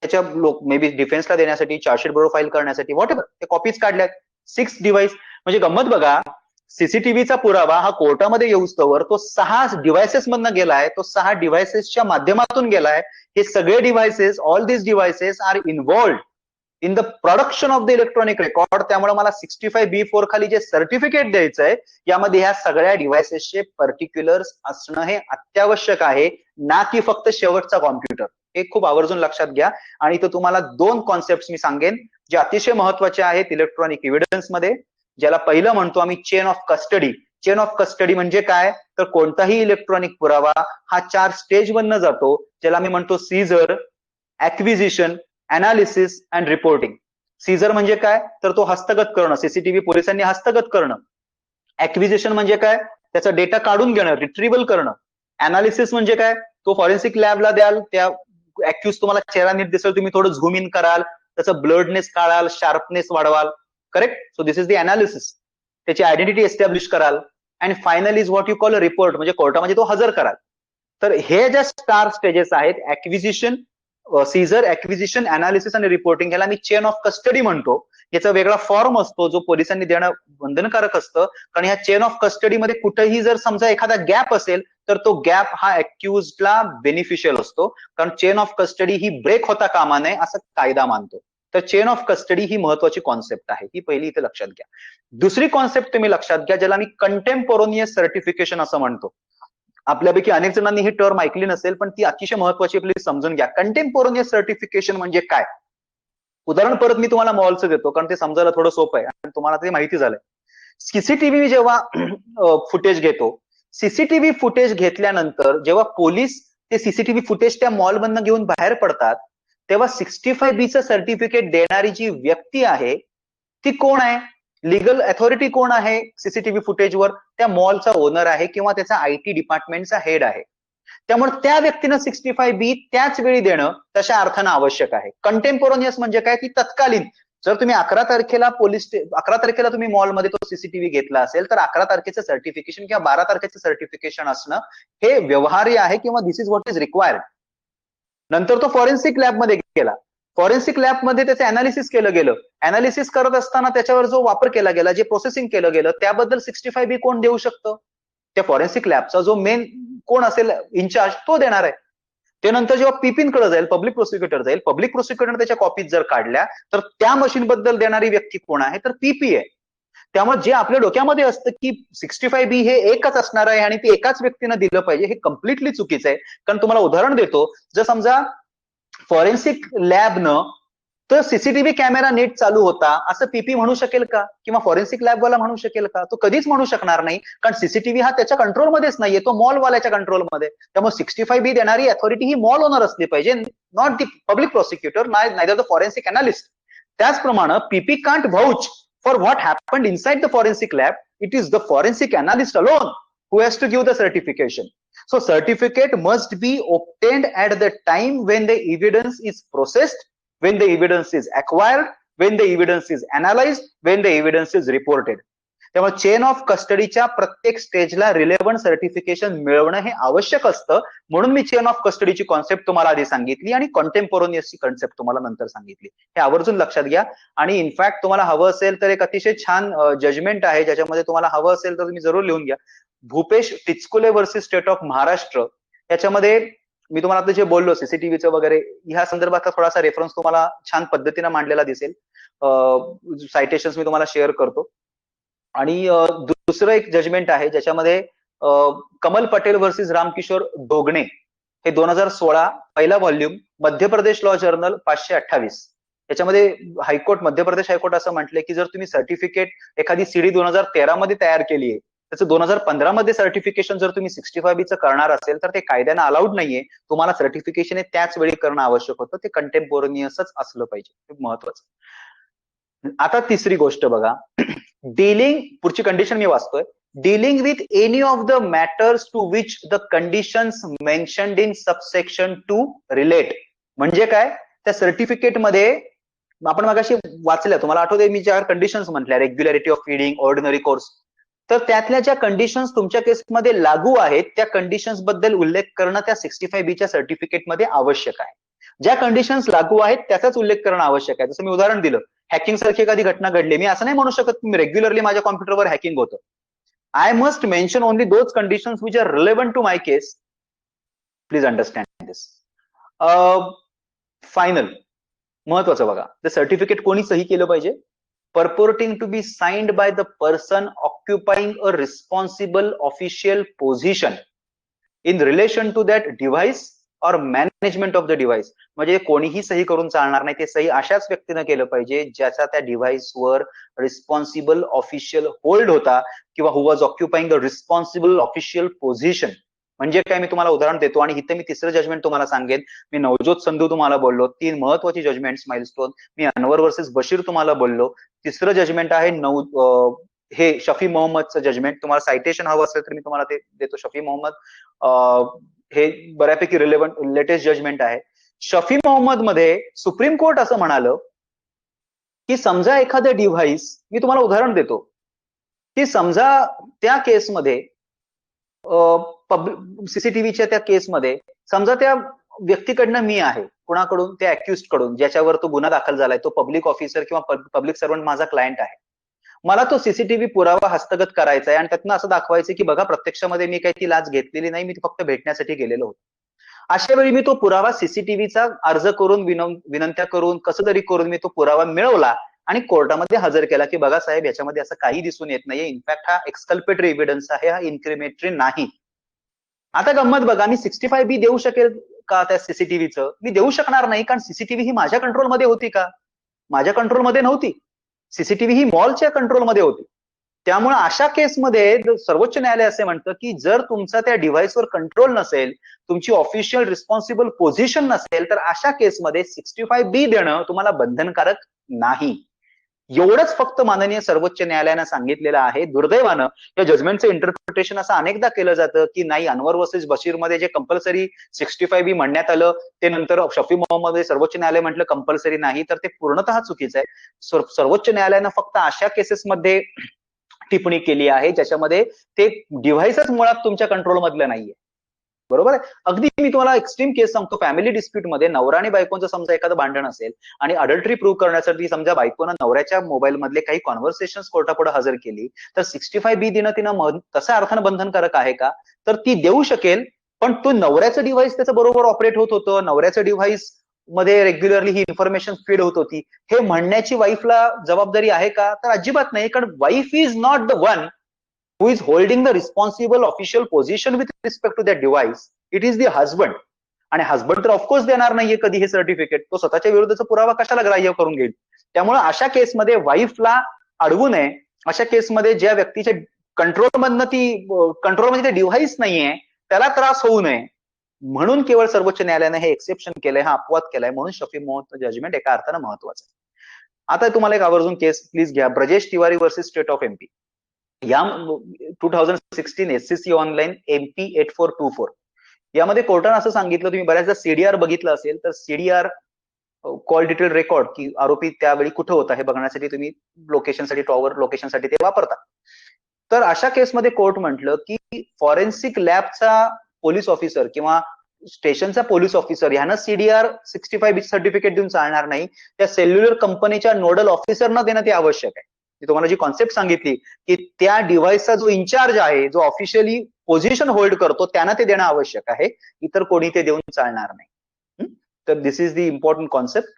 त्याच्या मे बी डिफेन्सला देण्यासाठी, चार्जशीट बरोबर फाईल करण्यासाठी, व्हॉट एव्हर, ते कॉपीज काढल्यात. 6 डिव्हाइस. म्हणजे गंमत बघा, सीसीटीव्हीचा पुरावा हा कोर्टामध्ये येऊस्तवर तो 6 डिव्हाइसेस मधनं गेलाय, तो 6 डिव्हाइसेसच्या माध्यमातून गेलाय. हे सगळे devices, all this devices are involved in the production of the electronic record. त्यामुळे मला 65B4 खाली जे सर्टिफिकेट द्यायचंय यामध्ये ह्या सगळ्या डिव्हाइसेसचे पर्टिक्युलर्स असणं हे अत्यावश्यक आहे, ना की फक्त शेवटचा कॉम्प्युटर. हे खूप आवर्जून लक्षात घ्या. आणि इथं तुम्हाला 2 कॉन्सेप्ट मी सांगेन जे अतिशय महत्वाचे आहेत इलेक्ट्रॉनिक एव्हिडन्स मध्ये, ज्याला पहिलं म्हणतो आम्ही chain of custody. Chain of custody म्हणजे काय, तर कोणताही इलेक्ट्रॉनिक पुरावा हा 4 स्टेज मधनं जातो, ज्याला मी म्हणतो seizure, acquisition, analysis and reporting. Seizure म्हणजे काय, तर तो हस्तगत करणं, सीसीटीव्ही पोलिसांनी हस्तगत करणं. ऍक्विजिशन म्हणजे काय, त्याचा डेटा काढून घेणं, रिट्रीव्हल करणं. अनालिसिस म्हणजे काय, तो फॉरेन्सिक लॅबला द्याल, त्या अॅक्युज तुम्हाला चेहरा नीट दिसेल, तुम्ही थोडं झूम इन कराल, त्याचं ब्लडनेस काढाल, शार्पनेस वाढवाल. Correct. So this is the analysis. त्याची आयडेंटिटी एस्टॅब्लिश कराल. And final is what you call a report, म्हणजे कोर्टामध्ये तो हजर कराल. तर हे ज्या स्टार स्टेजेस आहेत, ऍक्विजिशन, सीझर, ऍक्विजिशन, अनालिसिस आणि रिपोर्टिंग, ह्याला मी चेन ऑफ कस्टडी म्हणतो. याचा वेगळा फॉर्म असतो जो पोलिसांनी देणं बंधनकारक असतं, कारण ह्या चेन ऑफ कस्टडीमध्ये कुठेही जर समजा एखादा गॅप असेल तर तो गॅप हा अक्युज्डला बेनिफिशियल असतो, कारण चेन ऑफ कस्टडी ही ब्रेक होता कामा नये असं कायदा मानतो. तर चेन ऑफ कस्टडी ही महत्वाची कॉन्सेप्ट आहे, ही पहिली इथे लक्षात घ्या. दुसरी कॉन्सेप्ट तुम्ही लक्षात घ्या, ज्याला मी कंटेम्पोरोनियस सर्टिफिकेशन असं म्हणतो. आपल्यापैकी अनेक जणांनी ही टर्म ऐकली नसेल, पण ती अतिशय महत्वाची, प्लीज समजून घ्या. कंटेम्पोरोनियस सर्टिफिकेशन म्हणजे काय? उदाहरण परत मी तुम्हाला मॉलचं देतो, कारण ते समजायला थोडं सोपं आहे आणि तुम्हाला ते माहिती झालंय. सीसीटीव्ही जेव्हा फुटेज घेतो, सीसीटीव्ही फुटेज घेतल्यानंतर जेव्हा पोलीस ते सीसीटीव्ही फुटेज त्या मॉलमधनं घेऊन बाहेर पडतात, तेव्हा 65B चं सर्टिफिकेट देणारी जी व्यक्ती आहे ती कोण आहे? लीगल अथॉरिटी कोण आहे सीसीटीव्ही फुटेजवर? त्या मॉलचा ओनर आहे किंवा त्याचा आयटी डिपार्टमेंटचा हेड आहे. त्यामुळे त्या व्यक्तीनं 65B त्याच वेळी देणं तशा अर्थानं आवश्यक आहे. कंटेम्पोरोनियस म्हणजे काय? की तत्कालीन. जर तुम्ही 11 तारखेला तुम्ही मॉलमध्ये तो सीसीटीव्ही घेतला असेल तर 11 तारखेचं सर्टिफिकेशन किंवा 12 तारखेचं सर्टिफिकेशन असणं हे व्यवहार्य आहे किंवा दिस इज व्हॉट इज रिक्वायर्ड. नंतर तो फॉरेन्सिक लॅबमध्ये गेला, फॉरेन्सिक लॅबमध्ये त्याचं अनालिसिस केलं गेलं. अनालिसिस करत असताना त्याच्यावर जो वापर केला गेला, जे प्रोसेसिंग केलं गेलं, त्याबद्दल 65B कोण देऊ शकतं? त्या फॉरेन्सिक लॅबचा जो मेन कोण असेल इन्चार्ज तो देणार आहे. त्यानंतर जेव्हा पीपींकडे जाईल, पब्लिक प्रोसिक्युटर जाईल, पब्लिक प्रोसिक्युटर त्याच्या कॉपीज जर काढल्या तर त्या मशीन बद्दल देणारी व्यक्ती कोण आहे? तर पीपी आहे. त्यामुळे जे आपल्या डोक्यामध्ये असतं की 65B हे एकच असणार आहे आणि ते एकाच व्यक्तीनं दिलं पाहिजे, हे कम्प्लिटली चुकीचं आहे. कारण तुम्हाला उदाहरण देतो, जर समजा फॉरेन्सिक लॅबनं तर सीसीटीव्ही कॅमेरा नीट चालू होता असं पीपी म्हणू शकेल का? किंवा फॉरेन्सिक लॅबवाला म्हणू शकेल का? तो कधीच म्हणू शकणार नाही, कारण सीसीटीव्ही हा त्याच्या कंट्रोलमध्येच नाहीये, तो मॉलवाल्याच्या कंट्रोलमध्ये. त्यामुळे 65B देणारी अथॉरिटी ही मॉल ओनर असली पाहिजे, not the public prosecutor, neither the forensic analyst. त्याचप्रमाणे PP can't vouch for what happened inside the forensic lab. It is the forensic analyst alone who has to give the certification. So certificate must be obtained at the time when the evidence is processed, when the evidence is acquired, when the evidence is analyzed, when the evidence is reported. त्यामुळे चेन ऑफ कस्टडीच्या प्रत्येक स्टेजला रिलेव्हंट सर्टिफिकेशन मिळवणं हे आवश्यक असतं. म्हणून मी चेन ऑफ कस्टडीची कॉन्सेप्ट तुम्हाला आधी सांगितली आणि कंटेम्पोरोनियसची कॉन्सेप्ट तुम्हाला नंतर सांगितली. हे आवर्जून लक्षात घ्या. आणि इनफॅक्ट तुम्हाला हवं असेल तर एक अतिशय छान जजमेंट आहे, ज्याच्यामध्ये तुम्हाला हवं असेल तर तुम्ही जरूर लिहून घ्या. Bhupesh Tichkule versus state of Maharashtra. याच्यामध्ये मी तुम्हाला आता जे बोललो सीसीटीव्हीचं वगैरे, ह्या संदर्भातला थोडासा रेफरन्स तुम्हाला छान पद्धतीने मांडलेला दिसेल. सायटेशन्स मी तुम्हाला शेअर करतो. आणि दुसरं एक जजमेंट आहे ज्याच्यामध्ये कमल पटेल वर्सेस रामकिशोर डोगणे, हे 2016 पहिला volume, Madhya Pradesh law journal 528. याच्यामध्ये हायकोर्ट, मध्य प्रदेश हायकोर्ट असं म्हटलंय की जर तुम्ही सर्टिफिकेट एखादी सीडी 2013 मध्ये तयार केली आहे, त्याचं 2015 मध्ये सर्टिफिकेशन जर तुम्ही 65B चं करणार असेल तर ते कायद्यानं अलाउड नाहीये. तुम्हाला सर्टिफिकेशन हे त्याच वेळी करणं आवश्यक होतं. ते कंटेम्पोरोनियसच असलं पाहिजे, हे महत्वाचं. आता तिसरी गोष्ट बघा, डीलिंग, पुढची कंडिशन मी वाचतोय, dealing with any of the matters to which the conditions mentioned in subsection 2 relate. म्हणजे काय? त्या सर्टिफिकेटमध्ये आपण मगाशी वाचल्या, तुम्हाला आठवतंय मी ज्या कंडिशन्स म्हटल्या, regularity of feeding, ordinary course, तर त्यातल्या ज्या कंडिशन्स तुमच्या केसमध्ये लागू आहेत त्या कंडिशन्स बद्दल उल्लेख करणं त्या 65B च्या सर्टिफिकेटमध्ये आवश्यक आहे. ज्या कंडिशन्स लागू आहेत त्याचाच उल्लेख करणं आवश्यक आहे. जसं मी उदाहरण दिलं, हॅकिंग सारखी एखादी घटना घडली, मी असं नाही म्हणू शकत की रेग्युलरली माझ्या कॉम्प्युटरवर हॅकिंग होतं. I must mention only those conditions which are relevant to my case. Please understand this. Final महत्वाचं बघा, ते सर्टिफिकेट कोणी सही केलं पाहिजे? purporting to be signed by the person occupying a responsible official position in relation to that device or management of the device. म्हणजे कोणीही सही करून चालणार नाही, ते सही अशाच व्यक्तीनं केलं पाहिजे ज्याचा त्या डिव्हाइसवर रिस्पॉन्सिबल ऑफिशियल होल्ड होता किंवा who was occupying the responsible official position. म्हणजे काय, मी तुम्हाला उदाहरण देतो आणि इथे मी तिसरं जजमेंट तुम्हाला सांगेन. मी नवजोत संधू तुम्हाला बोललो, 3 महत्वाची जजमेंट्स माइलस्टोन. मी अनवर वर्सेस बशीर तुम्हाला बोललो. तिसरं जजमेंट आहे हे शफी मोहम्मदचं जजमेंट. तुम्हाला सायटेशन हवं असेल तर मी तुम्हाला ते देतो. शफी मोहम्मद हे बऱ्यापैकी रिलेव्हंट लेटेस्ट जजमेंट आहे. शफी मोहम्मद मध्ये सुप्रीम कोर्ट असं म्हणालं की समजा एखादं डिव्हाइस, मी तुम्हाला उदाहरण देतो की समजा त्या केसमध्ये सीसीटीव्हीच्या त्या केसमध्ये समजा त्या व्यक्तीकडनं मी आहे, कुणाकडून, त्या अक्युज्ड कडून, ज्याच्यावर तो गुन्हा दाखल झालाय, तो पब्लिक ऑफिसर किंवा पब्लिक सर्वंट माझा क्लायंट आहे. मला तो सीसीटीव्ही पुरावा हस्तगत करायचा आहे आणि त्यातनं असं दाखवायचं की बघा प्रत्यक्षामध्ये मी काही ती लाच घेतलेली नाही, मी फक्त भेटण्यासाठी गेलेलो होतो. अशा वेळी मी तो पुरावा सीसीटीव्हीचा अर्ज करून विनंत्या करून कसं तरी करून मी तो पुरावा मिळवला आणि कोर्टामध्ये हजर केला की बघा साहेब याच्यामध्ये असं काही दिसून येत नाहीये, इनफॅक्ट हा एक्सकल्पेटरी एव्हिडन्स आहे, हा इन्क्रिमेटरी नाही. आता गंमत बघा, मी 65B देऊ शकेल का त्या सीसीटीव्हीचं? मी देऊ शकणार नाही, कारण सीसीटीव्ही ही माझ्या कंट्रोलमध्ये होती का? माझ्या कंट्रोलमध्ये नव्हती. सीसीटीव्ही ही मॉलच्या कंट्रोलमध्ये होती. त्यामुळे अशा केसमध्ये सर्वोच्च न्यायालय असे म्हणतं की जर तुमचा त्या डिव्हाइसवर कंट्रोल नसेल, तुमची ऑफिशियल रिस्पॉन्सिबल पोझिशन नसेल, तर अशा केसमध्ये 65B देणं तुम्हाला बंधनकारक नाही. एवढंच फक्त माननीय सर्वोच्च न्यायालयानं सांगितलेलं आहे. दुर्दैवानं या जजमेंटचं इंटरप्रिटेशन असं अनेकदा केलं जातं की नाही, अनवर वर्सेस बशीरमध्ये जे कंपल्सरी 65B म्हणण्यात आलं, ते नंतर शफी मोहम्मदमध्ये सर्वोच्च न्यायालय म्हटलं कंपल्सरी नाही, तर ते पूर्णतः चुकीचं आहे. सर्वोच्च न्यायालयानं फक्त अशा केसेसमध्ये टिप्पणी केली आहे ज्याच्यामध्ये ते डिव्हाइसच मुळात तुमच्या कंट्रोलमधलं नाहीये. बरोबर आहे. अगदी मी तुम्हाला एक्स्ट्रीम केस सांगतो. फॅमिली डिस्प्यूटमध्ये नवरा आणि बायकोचं समजा एखादं भांडण असेल आणि अडल्टरी प्रूव्ह करण्यासाठी समजा बायकोनं नवऱ्याच्या मोबाईल मधले काही कॉन्व्हर्सेशन कोर्टापुढे हजर केली, तर 65B देणं तिनं तसा अर्थानं बंधनकारक आहे का? तर ती देऊ शकेल, पण तो नवऱ्याचं डिव्हाइस त्याचं बरोबर ऑपरेट होत होतं, नवऱ्याचं डिव्हाइस मध्ये रेग्युलरली ही इन्फॉर्मेशन फीड होत होती, हे म्हणण्याची वाईफला जबाबदारी आहे का? तर अजिबात नाही, कारण wife is not the one who is holding the responsible official position with respect to that device. It is the husband. आणि हस्बंड तर ऑफकोर्स देणार नाहीये कधी हे सर्टिफिकेट, तो स्वतःच्या विरुद्धचा पुरावा कशाला ग्राह्य करून घेईल. त्यामुळे अशा केसमध्ये वाईफला अडवू नये. अशा केसमध्ये ज्या व्यक्तीच्या कंट्रोलमध्ये ते डिव्हाइस नाहीये त्याला त्रास होऊ नये म्हणून केवळ सर्वोच्च न्यायालयाने हे एक्सेप्शन केलंय, हा अपवाद केलाय. म्हणून शफी मोहम्मद जजमेंट एका अर्थानं महत्वाचं आहे. आता तुम्हाला एक आवर्जून केस प्लीज घ्या, Brajesh Tiwari versus state of MP. या 2016 SCC ऑनलाईन MP 8424 यामध्ये कोर्टानं असं सांगितलं, तुम्ही बऱ्याचदा CDR बघितलं असेल, तर CDR कॉल डिटेल रेकॉर्ड की आरोपी त्यावेळी कुठं होता हे बघण्यासाठी तुम्ही लोकेशनसाठी, टॉवर लोकेशनसाठी ते वापरता. तर अशा केसमध्ये कोर्ट म्हटलं की फॉरेन्सिक लॅबचा पोलीस ऑफिसर किंवा स्टेशनचा पोलीस ऑफिसर ह्यानं CDR 65B सर्टिफिकेट देऊन चालणार नाही, त्या सेल्युलर कंपनीच्या नोडल ऑफिसरना देणं ते आवश्यक आहे. मी तुम्हाला जी कॉन्सेप्ट सांगितली की त्या डिव्हाइसचा जो इन्चार्ज आहे, जो ऑफिशियली पोझिशन होल्ड करतो, त्यानं ते देणं आवश्यक आहे, इतर कोणी ते देऊन चालणार नाही. तर दिस इज द इम्पॉर्टंट कॉन्सेप्ट.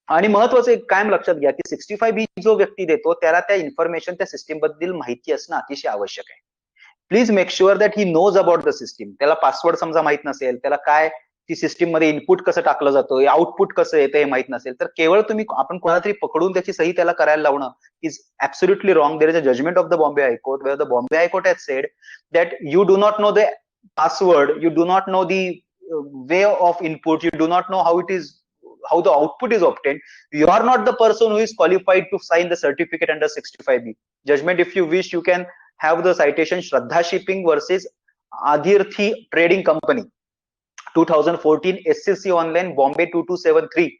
आणि महत्वाचं एक कायम लक्षात घ्या की 65B जो व्यक्ती देतो त्याला त्या इन्फॉर्मेशन, त्या सिस्टीम बद्दल माहिती असणं अतिशय आवश्यक आहे. Please make sure that he knows about the system. त्याला पासवर्ड समजा माहित नसेल, त्याला काय ती सिस्टीम मध्ये इनपुट कसं टाकलं जातं, आउटपुट कसं येतं हे माहित नसेल, तर केवळ आपण कोणाला तरी पकडून त्याची सही त्याला करायला लावणं is absolutely wrong. There is a judgment of the Bombay High Court where the Bombay High Court has said that you do not know the password, you do not know the way of input, you do not know how the output is obtained, you are not the person who is qualified to sign the certificate under 65B. Judgment, if you wish, you can have the citation Shraddha Shipping versus Adhirthi Trading Company, 2014 SCC Online Bombay 2273.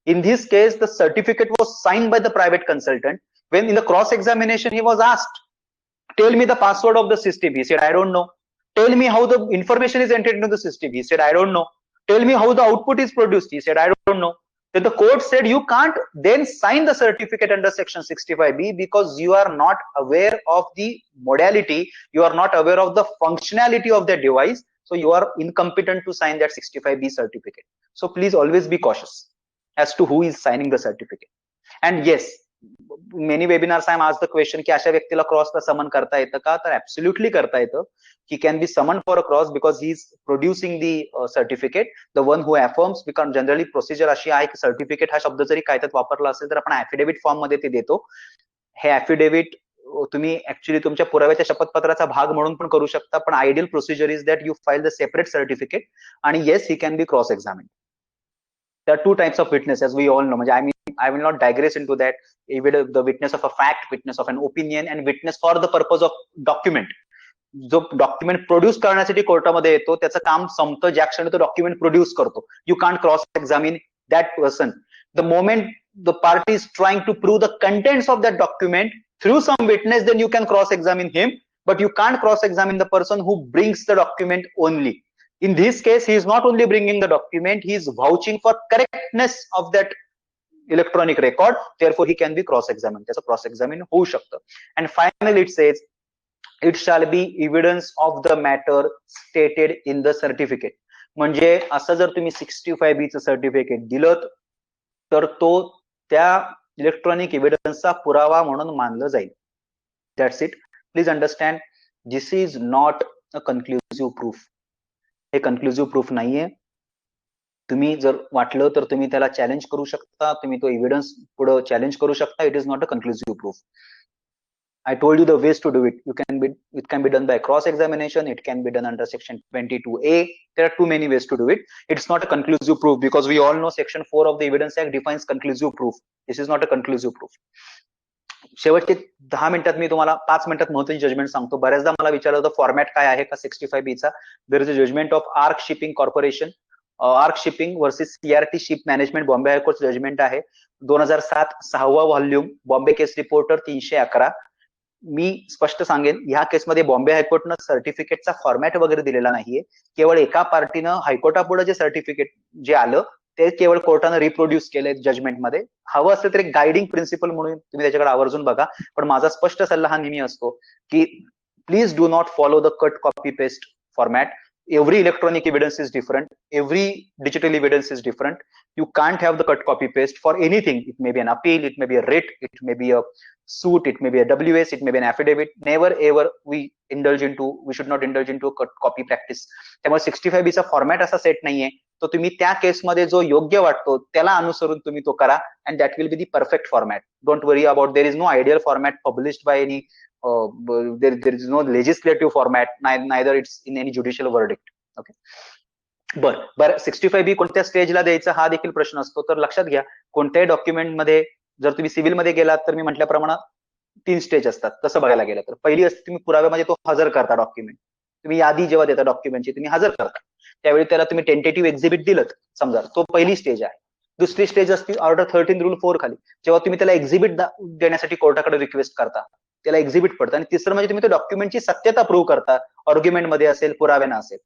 In this case, the certificate was signed by the private consultant. When in the cross examination he was asked, tell me the password of the system, he said I don't know. Tell me how the information is entered into the system, he said I don't know. Tell me how the output is produced, he said I don't know. Then the court said you can't then sign the certificate under section 65B because you are not aware of the modality, you are not aware of the functionality of the device, so you are incompetent to sign that 65B certificate. So please always be cautious as to who is signing the certificate. And yes, many webinars I am asked the question की अशा व्यक्तीला क्रॉसला समन करता येतं का? तर ऍब्सोल्युटली करता येतं. He can be summoned for a cross because he is producing the certificate. The one who affirms, because generally procedure अशी आहे की सर्टिफिकेट हा शब्द जरी कायद्यात वापरला असेल तर आपण ऍफिडेव्हिट फॉर्म मध्ये ते देतो. हे ऍफिडेव्हिट तुम्ही ऍक्च्युअली तुमच्या पुराव्याच्या शपथपत्राचा भाग म्हणून पण करू शकता, पण ideal procedure is that you file the separate certificate आणि yes he can be cross examine. There are two types of witness, as we all know. I will not digress into that. The witness of a fact, witness of an opinion, and witness for the purpose of document. जो डॉक्युमेंट प्रोड्यूस करण्यासाठी कोर्टामध्ये येतो त्याचं काम संपतं ज्या क्षणी तो डॉक्युमेंट प्रोड्यूस करतो. You can't cross examine that person. The moment the party is trying to prove the contents of that document through some witness, then you can cross examine him, but you can't cross examine the person who brings the document only. In this case, he is not only bringing the document, he is vouching for correctness of that electronic record. Therefore, he can be cross-examined. त्याचं cross-examine होऊ शकतं. And finally, it says, it shall be evidence of the matter stated in the certificate. म्हणजे असं जर तुम्ही 65B चं सर्टिफिकेट दिलं तर तो त्या इलेक्ट्रॉनिक एव्हिडन्सचा पुरावा म्हणून मानलं जाईल. That's it. Please understand, this is not a conclusive proof. हे कन्क्लुझिव्ह प्रूफ नाहीये. तुम्ही जर वाटलं तर तुम्ही त्याला चॅलेंज करू शकता, तुम्ही तो एव्हिडन्स पुढे चॅलेंज करू शकता. It is not a conclusive proof. I told you the ways to do it. It can be done by cross examination. It can be done under section 22A. There are too many ways to do it. It's not a conclusive proof because we all know section 4 of the Evidence Act defines conclusive proof. This is not a conclusive proof. शेवटचे 10 मिनिटात मी तुम्हाला 5 मिनिटात महत्त्वाची जजमेंट सांगतो. बऱ्याचदा मला विचारलं होतं फॉर्मॅट काय आहे का 65B चा. There is a judgment of Arc shipping corporation, Arc shipping versus CRT ship management, Bombay High Court judgment आहे. 2007 6वा व्हॉल्यूम, बॉम्बे केस रिपोर्टर 311. मी स्पष्ट सांगेन, ह्या केसमध्ये बॉम्बे हायकोर्टनं सर्टिफिकेटचा फॉर्मॅट वगैरे दिलेला नाहीये. केवळ एका पार्टीनं हायकोर्टापुढे जे सर्टिफिकेट जे आलं ते केवळ कोर्टानं रिप्रोड्यूस केलंय जजमेंटमध्ये. हवं असेल तर एक गायडिंग प्रिन्सिपल म्हणून तुम्ही त्याच्याकडे आवर्जून बघा. पण माझा स्पष्ट सल्ला हा नेहमी असतो की please do not follow the cut copy paste format. Every electronic evidence is different. Every digital evidence is different. You can't have the cut copy paste for anything. It may be an appeal, it may be a writ, it may be a suit, it may be a WS, it may be an affidavit. Never ever we should not indulge into a cut copy practice. त्यामुळे 65B चा फॉर्मॅट असा सेट नाहीये. तो तुम्ही त्या केसमध्ये जो योग्य वाटतो त्याला अनुसरून तुम्ही तो करा, and that will be the perfect format. Don't worry about, there is no ideal format published by any there is no legislative format, neither it's in any judicial verdict. Okay. बरं 65B कोणत्या स्टेजला द्यायचं हा देखील प्रश्न असतो. तर लक्षात घ्या, कोणत्याही डॉक्युमेंट मध्ये जर तुम्ही सिव्हिल मध्ये गेलात तर मी म्हटल्याप्रमाणे 3 स्टेज असतात. तसं बघायला गेलं तर पहिली असते तुम्ही पुराव्यामध्ये तो हजर करता डॉक्युमेंट. तुम्ही यादी जेव्हा देता डॉक्युमेंटची तुम्ही हजर करता, त्यावेळी त्याला तुम्ही टेंटेटिव्ह एक्झिबिट दिलं समजा, तो पहिली स्टेज आहे. दुसरी स्टेज असते ऑर्डर 13 रूल 4 खाली, जेव्हा तुम्ही त्याला एक्झिबिट देण्यासाठी कोर्टाकडे रिक्वेस्ट करता, त्याला एक्झिबिट पडतं. आणि तिसरं म्हणजे तुम्ही त्या डॉक्युमेंटची सत्यता प्रूव्ह करता, आर्ग्युमेंट मध्ये असेल, पुराव्यानं असेल.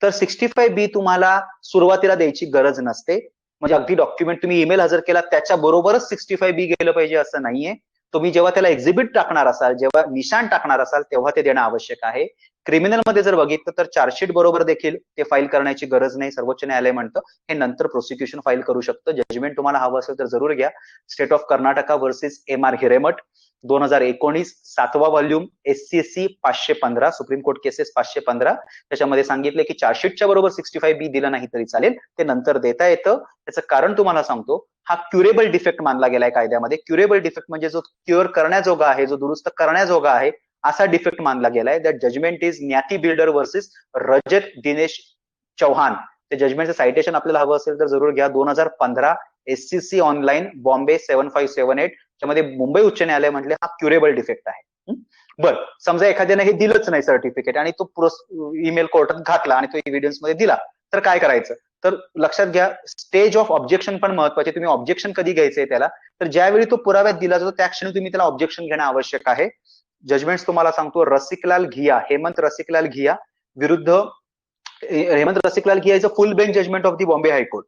तर 65B तुम्हाला सुरुवातीला द्यायची गरज नसते. म्हणजे अगदी डॉक्युमेंट तुम्ही ईमेल हजर केला त्याच्या बरोबरच 65B गेलं पाहिजे असं नाहीये. तुम्ही जेव्हा त्याला एक्झिबिट टाकणार असाल, जेव्हा निशाण टाकणार असाल, तेव्हा ते देणं आवश्यक आहे. क्रिमिनल मध्ये जर बघितलं तर चार्जशीट बरोबर देखील ते फाईल करण्याची गरज नाही. सर्वोच्च न्यायालय म्हणतं हे नंतर प्रोसिक्युशन फाईल करू शकतं. जजमेंट तुम्हाला हवं असेल तर जरूर घ्या. State of Karnataka versus MR Hiremath 2019 7वा volume, SCSC 515, supreme court cases 515. त्याच्यामध्ये सांगितले की चार्जशीटच्या बरोबर 65B दिलं नाही तरी चालेल, ते नंतर देता येतं. त्याचं कारण तुम्हाला सांगतो, हा क्युरेबल डिफेक्ट मानला गेलाय कायद्यामध्ये. क्युरेबल डिफेक्ट म्हणजे जो क्युअर करण्याजोगा आहे, जो दुरुस्त करण्याजोगा आहे, असा डिफेक्ट मानला गेलाय. That judgment is Nyati builder versus Rajat Dinesh Chauhan. ते जजमेंटचं सायटेशन आपल्याला हवं असेल तर जरूर घ्या. 2015 SCC ऑनलाईन बॉम्बे 7578. त्यामध्ये मुंबई उच्च न्यायालय म्हटले हा क्युरेबल डिफेक्ट आहे. बरं, समजा एखाद्याने हे दिलंच नाही सर्टिफिकेट आणि तो ईमेल कोर्टात घातला आणि तो एव्हिडन्स मध्ये दिला, तर काय करायचं? तर लक्षात घ्या, स्टेज ऑफ ऑब्जेक्शन पण महत्वाचे. तुम्ही ऑब्जेक्शन कधी घ्यायचंय त्याला, तर ज्यावेळी तो पुराव्यात दिला जातो त्या क्षणी तुम्ही त्याला ऑब्जेक्शन घेणं आवश्यक आहे. जजमेंट तुम्हाला सांगतो, रसिकलाल घिया, हेमंत रसिकलाल घिया विरुद्ध Hemant Rasiklal Ghiya is a full bench judgment of the Bombay high court.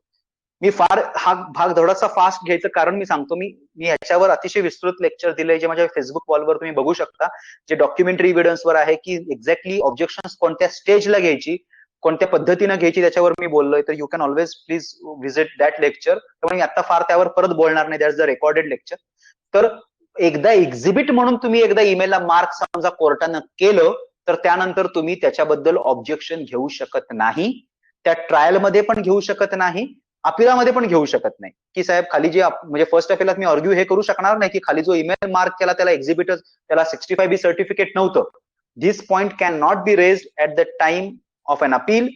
मी फार हा भाग थोडासा फास्ट घ्यायचं कारण मी सांगतो, मी ह्याच्यावर अतिशय विस्तृत लेक्चर दिलंय जे माझ्या फेसबुक वॉलवर तुम्ही बघू शकता, जे डॉक्युमेंटरी एव्हिडन्सवर आहे की एक्झॅक्टली ऑब्जेक्शन कोणत्या स्टेजला घ्यायची, कोणत्या पद्धतीनं घ्यायची, त्याच्यावर मी बोललोय. तर you can always please visit that lecture. त्यामुळे मी आता फार त्यावर परत बोलणार नाही, दॅट्स द रेकॉर्डेड लेक्चर. तर एकदा एक्झिबिट म्हणून तुम्ही एकदा ईमेलला मार्क समजा कोर्टानं केलं, तर त्यानंतर तुम्ही त्याच्याबद्दल ऑब्जेक्शन घेऊ शकत नाही. त्या ट्रायलमध्ये पण घेऊ शकत नाही, अपिलामध्ये पण घेऊ शकत नाही. की साहेब खाली जे म्हणजे फर्स्ट अपिलात मी आर्ग्यू हे करू शकणार नाही की खाली जो ईमेल मार्क केला त्याला एक्झिबिटर, त्याला 65B सर्टिफिकेट नव्हतं. This point can not be raised at the time of an appeal,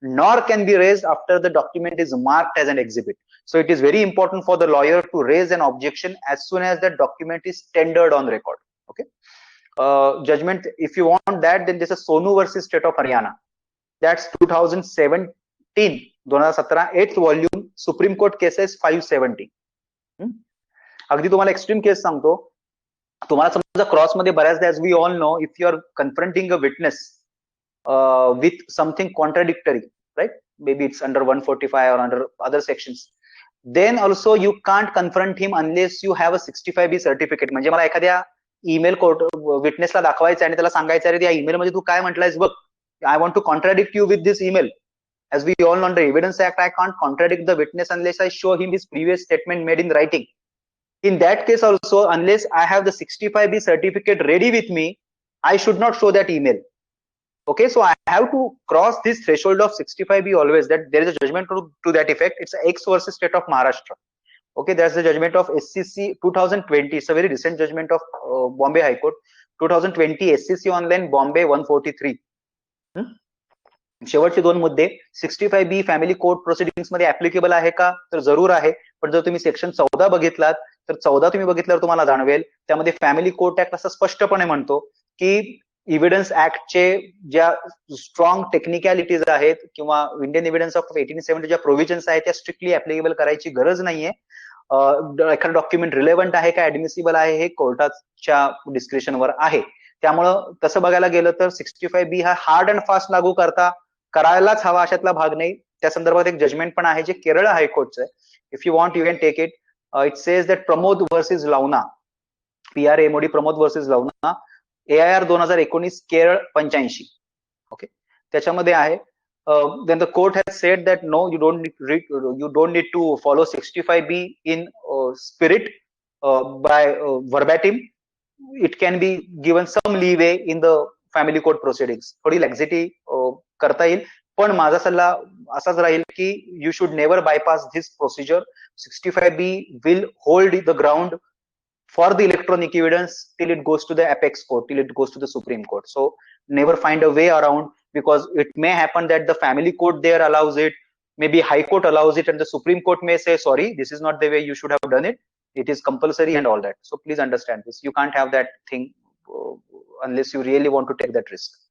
nor can be raised after the document is marked as an exhibit. So it is very important for the lawyer to raise an objection as soon as the document is tendered on record. Okay. Judgment, if you want that, then there's a Sonu versus State of Haryana. That's 2017, 8th volume, Supreme Court cases 570. अगदी तुम्हाला एक्स्ट्रीम केस सांगतो. तुम्हाला समजा क्रॉस मध्ये बऱ्याचदा, as we all know, if you are confronting a witness with something contradictory, right? Maybe it's under 145 or under other sections. Then also you can't confront him unless you have a 65B certificate. म्हणजे मला एखाद्या ईमेल कोर्ट विटनेसला दाखवायचं आणि त्याला सांगायचं अरे त्या ईमेल मध्ये तू काय म्हटलंयस बघ, I want to contradict you with this email. As we all know, under Evidence Act, I can't contradict the witness unless I show him his previous statement made in writing. In that case also, unless I have the 65B certificate ready with me, I should not show that email. Okay, so I have to cross this threshold of 65B always, that there is a judgment to that effect. It's X versus State of Maharashtra. Okay, that's the judgment of SCC 2020. It's a very recent judgment of Bombay High Court. 2020 SCC Online Bombay 143. शेवटचे दोन मुद्दे, 65B फॅमिली कोर्ट प्रोसिडिंग्स मध्ये ऍप्लिकेबल आहे का, तर जरूर आहे. पण जर तुम्ही सेक्शन 14 बघितलात तर 14 तुम्ही बघितल्यावर तुम्हाला जाणवेल त्यामध्ये फॅमिली कोर्ट ऍक्ट असं स्पष्टपणे म्हणतो की इव्हिडन्स ऍक्टचे ज्या स्ट्रॉंग टेक्निकॅलिटीज आहेत किंवा इंडियन इव्हिडन्स ऑफ 1870 ज्या प्रोव्हिजन्स आहेत त्या स्ट्रिक्टली ऍप्लिकेबल करायची गरज नाहीये. एखादं डॉक्युमेंट रिलेव्हंट आहे का, ऍडमिसिबल आहे, हे कोर्टाच्या डिस्क्रिप्शनवर आहे. त्यामुळं तसं बघायला गेलं तर 65B हा हार्ड अँड फास्ट लागू करायलाच हवा अशातला भाग नाही. त्या संदर्भात एक जजमेंट पण आहे जे केरळ हायकोर्टचं आहे. If you want you can take it. It says that Pramod versus Lavana, PRAMOD Pramod versus Lavana, AIR 2019 Kerala 85. Okay, त्याच्यामध्ये आहे then the court has said that no, you don't need to follow 65B in spirit by verbatim. It can be given some leeway in the family court proceedings. थोडी लॅक्झिटी करता येईल, पण माझा सल्ला असाच राहील की you should never bypass this procedure. 65B will hold the ground for the electronic evidence till it goes to the apex court, till it goes to the Supreme Court. So never find a way around, because it may happen that the family court there allows it, maybe High Court allows it, and the Supreme Court may say sorry, this is not the way you should have done it, it is compulsory and all that. So please understand this. You can't have that thing unless you really want to take that risk.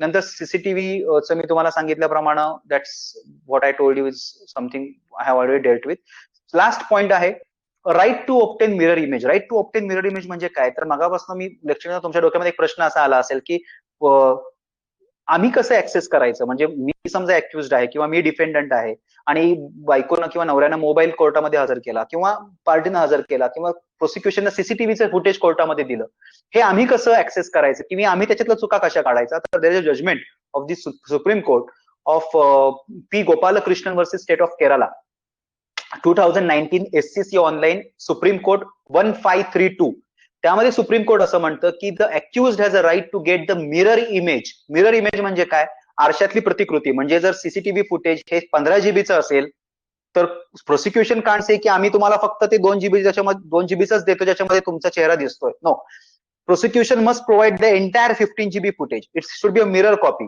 नंतर CCTV चं मी तुम्हाला सांगितल्याप्रमाणे that's what I told you is something I have already dealt with. Last point आहे right to obtain mirror image. Right to obtain mirror image म्हणजे काय, तर मगापासून मी लेक्चर तुमच्या डोक्यामध्ये एक प्रश्न असा आला असेल की आम्ही कसं ऍक्सेस करायचं. म्हणजे मी समजा अॅक्युज्ड आहे किंवा मी डिफेंडंट आहे आणि बायकोनं किंवा नवऱ्यानं मोबाईल कोर्टामध्ये हजर केला किंवा पार्टीनं हजर केला किंवा प्रोसिक्युशननं सीसीटीव्हीचं फुटेज कोर्टामध्ये दिलं, हे आम्ही कसं ऍक्सेस करायचं किंवा आम्ही त्याच्यातल्या चुका कशा काढायचा. तर there is a judgment of the supreme court of P. Gopalakrishnan versus state of Kerala 2019 SCC online supreme court 1532. त्यामध्ये सुप्रीम कोर्ट असं म्हणतं की the accused has a right to get the mirror image. Mirror image म्हणजे काय, आरशातली प्रतिकृती. म्हणजे जर सीसीटीव्ही फुटेज हे 15 जीबीचं असेल तर प्रोसिक्युशन कांट से की आम्ही तुम्हाला फक्त ते 2 जीबीच देतो ज्याच्यामध्ये तुमचा चेहरा दिसतोय. No, prosecution must provide the entire 15 GB footage. It should be a mirror copy,